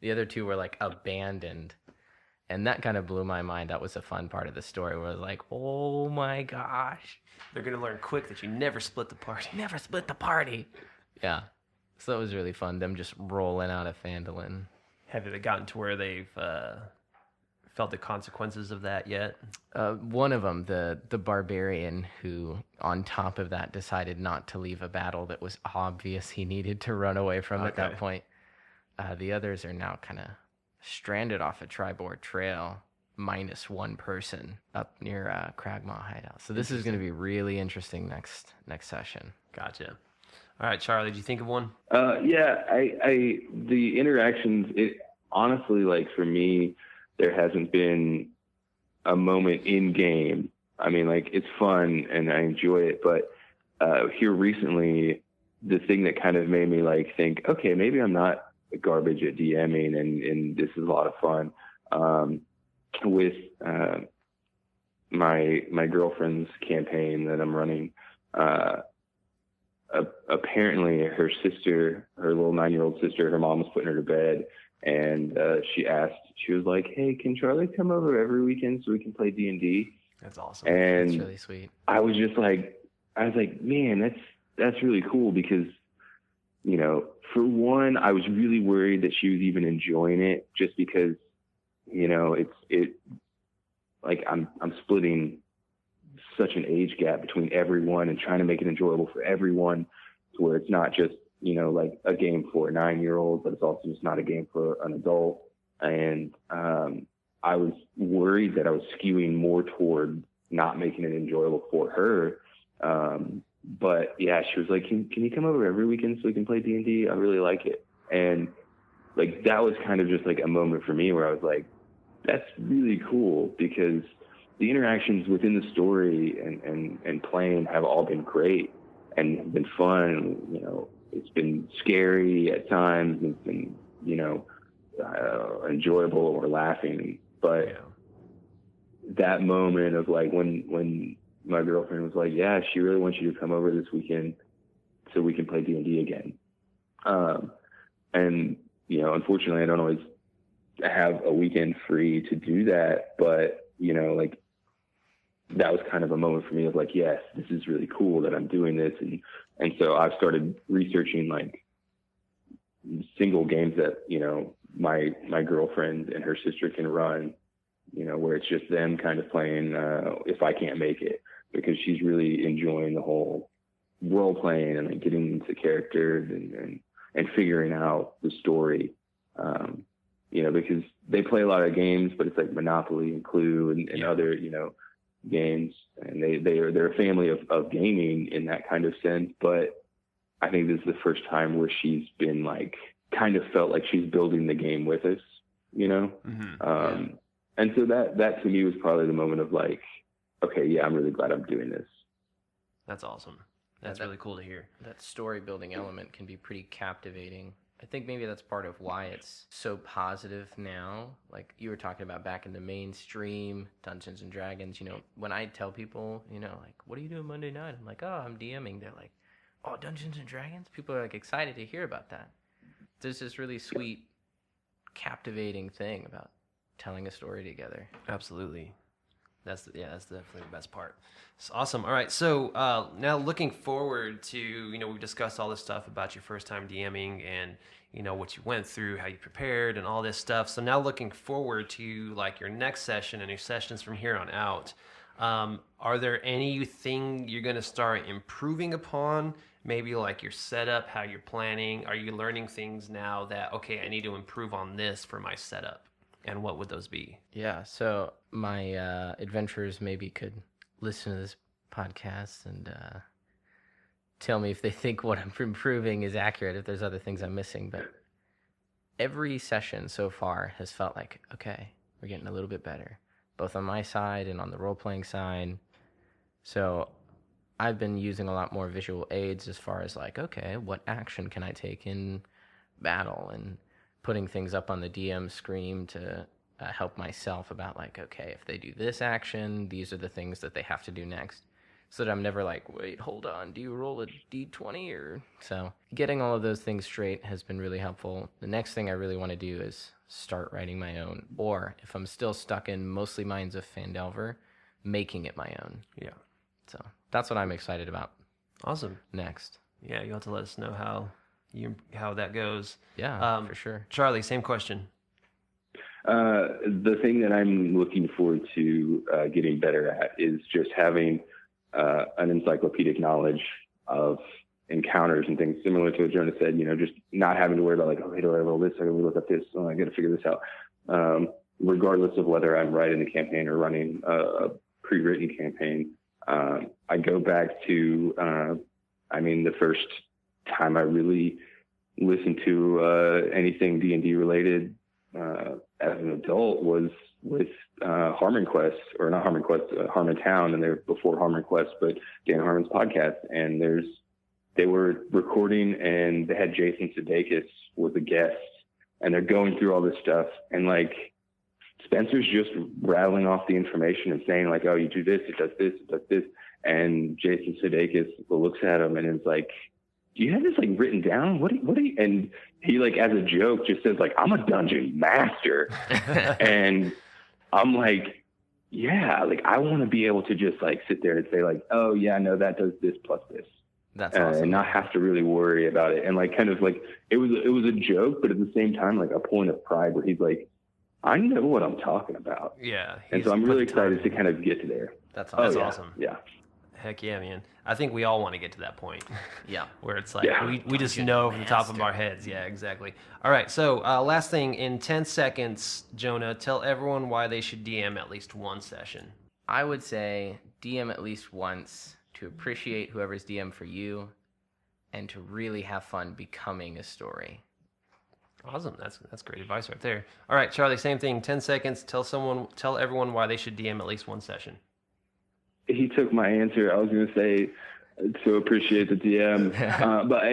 The other two were like abandoned. And that kind of blew my mind. That was a fun part of the story where I was like, oh my gosh. They're going to learn quick that you never split the party. Never split the party. Yeah. So that was really fun, them just rolling out of Phandalin. Have they gotten to where they've felt the consequences of that yet? One of them, the barbarian, who on top of that decided not to leave a battle that was obvious he needed to run away from at that point. The others are now kind of stranded off a Tribord Trail, minus one person up near Cragmaw Hideout. So this is going to be really interesting next session. Gotcha. All right, Charlie, did you think of one? Yeah, I the interactions, it honestly, like for me, there hasn't been a moment in game. I mean, like it's fun and I enjoy it, but here recently, the thing that kind of made me like think, okay, maybe I'm not garbage at DMing and this is a lot of fun. With my girlfriend's campaign that I'm running, apparently her sister, her little 9-year-old sister, her mom was putting her to bed, and she was like, hey, can Charlie come over every weekend so we can play D&D? That's awesome. And That's really sweet. I was like, man, that's really cool because, you know, for one, I was really worried that she was even enjoying it just because, you know, it like I'm splitting such an age gap between everyone and trying to make it enjoyable for everyone to where it's not just, you know, like a game for a 9-year-old, but it's also just not a game for an adult. And I was worried that I was skewing more toward not making it enjoyable for her. But yeah, she was like, can you come over every weekend so we can play D&D? I really like it. And like, that was kind of just like a moment for me where I was like, that's really cool because the interactions within the story and playing have all been great and have been fun. You know, it's been scary at times. It's been, you know, enjoyable or laughing. But that moment of like when my girlfriend was like, yeah, she really wants you to come over this weekend so we can play D&D again. And, you know, unfortunately, I don't always have a weekend free to do that. But, you know, like, that was kind of a moment for me of like, yes, this is really cool that I'm doing this. And so I've started researching like single games that, you know, my girlfriend and her sister can run, you know, where it's just them kind of playing if I can't make it, because she's really enjoying the whole role playing and like getting into characters and figuring out the story. You know, because they play a lot of games, but it's like Monopoly and Clue and other, you know, games, and they're a family of gaming in that kind of sense. But I think this is the first time where she's been like, kind of felt like she's building the game with us, you know? Mm-hmm. And so that to me was probably the moment of like, okay, yeah, I'm really glad I'm doing this. That's awesome. That's really cool to hear. That story building element can be pretty captivating. I think maybe that's part of why it's so positive now. Like you were talking about back in the mainstream Dungeons and Dragons, you know, when I tell people, you know, like, what are you doing Monday night? I'm like, oh, I'm DMing. They're like, oh, Dungeons and Dragons? People are like excited to hear about that. There's this really sweet, captivating thing about telling a story together. Absolutely. That's definitely the best part. It's awesome. All right, so now looking forward to, you know, we've discussed all this stuff about your first time DMing and, you know, what you went through, how you prepared and all this stuff. So now looking forward to like your next session and your sessions from here on out. Are there anything you're going to start improving upon? Maybe like your setup, how you're planning? Are you learning things now that, okay, I need to improve on this for my setup? And what would those be? Yeah, so my adventurers maybe could listen to this podcast and tell me if they think what I'm improving is accurate, if there's other things I'm missing. But every session so far has felt like, okay, we're getting a little bit better, both on my side and on the role-playing side. So I've been using a lot more visual aids as far as like, okay, what action can I take in battle, and putting things up on the DM screen to help myself about like, okay, if they do this action, these are the things that they have to do next. so that I'm never like, wait, hold on, do you roll a d20 or so? Getting all of those things straight has been really helpful. The next thing I really want to do is start writing my own, or if I'm still stuck in mostly Minds of Phandelver, making it my own. Yeah. So that's what I'm excited about Awesome. next. Yeah, you'll have to let us know how that goes. Yeah, for sure. Charlie, same question. The thing that I'm looking forward to getting better at is just having an encyclopedic knowledge of encounters and things, similar to what Jonah said, just not having to worry about like, oh, do I roll this? I gotta look up this. Oh, I got to figure this out. Regardless of whether I'm writing the campaign or running a pre-written campaign, I go back to, the first time I really listened to anything D&D related as an adult was with Harmon Quest, or not Harmon Quest, Harmontown, and they're before Harmon Quest, but Dan Harmon's podcast. And they were recording, and they had Jason Sudeikis was a guest, and they're going through all this stuff, and like Spencer's just rattling off the information and saying like, oh, you do this, it does this, it does this, and Jason Sudeikis looks at him and is like, do you have this like written down? What do you, and he like, as a joke, just says like, I'm a dungeon master. And I'm like, yeah, like I want to be able to just like sit there and say like, oh yeah, no, that does this plus this. That's awesome. And not have to really worry about it. And like, kind of like, it was a joke, but at the same time, like a point of pride where he's like, I know what I'm talking about. Yeah. And so I'm really excited to kind of get to there. That's awesome. That's awesome. Yeah. Heck yeah, man. I think we all want to get to that point. Yeah. Where it's like, we just know from the top of our heads. Yeah, exactly. All right. So last thing, in 10 seconds, Jonah, tell everyone why they should DM at least one session. I would say DM at least once to appreciate whoever's DM for you and to really have fun becoming a story. Awesome. That's great advice right there. All right, Charlie, same thing. 10 seconds. Tell everyone why they should DM at least one session. He took my answer. I was going to say to appreciate the DM, but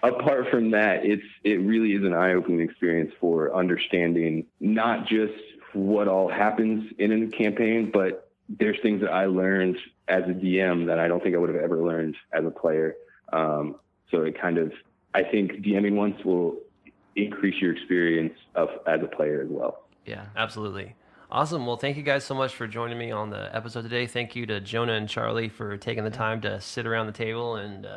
apart from that, it really is an eye-opening experience for understanding not just what all happens in a campaign, but there's things that I learned as a DM that I don't think I would have ever learned as a player. So it kind of, I think DMing once will increase your experience as a player as well. Yeah, absolutely. Awesome. Well, thank you guys so much for joining me on the episode today. Thank you to Jonah and Charlie for taking the time to sit around the table and,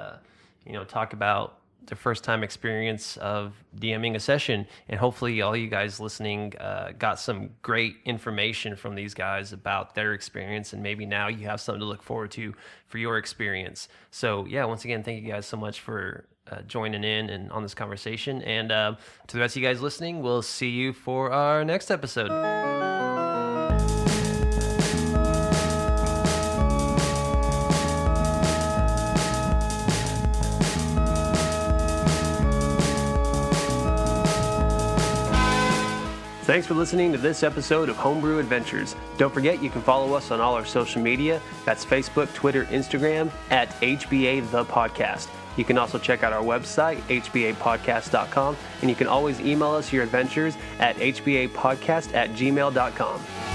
talk about their first time experience of DMing a session. And hopefully all you guys listening got some great information from these guys about their experience. And maybe now you have something to look forward to for your experience. So yeah, once again, thank you guys so much for joining in and on this conversation. And to the rest of you guys listening, we'll see you for our next episode. Thanks for listening to this episode of Homebrew Adventures. Don't forget you can follow us on all our social media. That's Facebook, Twitter, Instagram at HBA The Podcast. You can also check out our website, hbapodcast.com, and you can always email us your adventures at hbapodcast@gmail.com.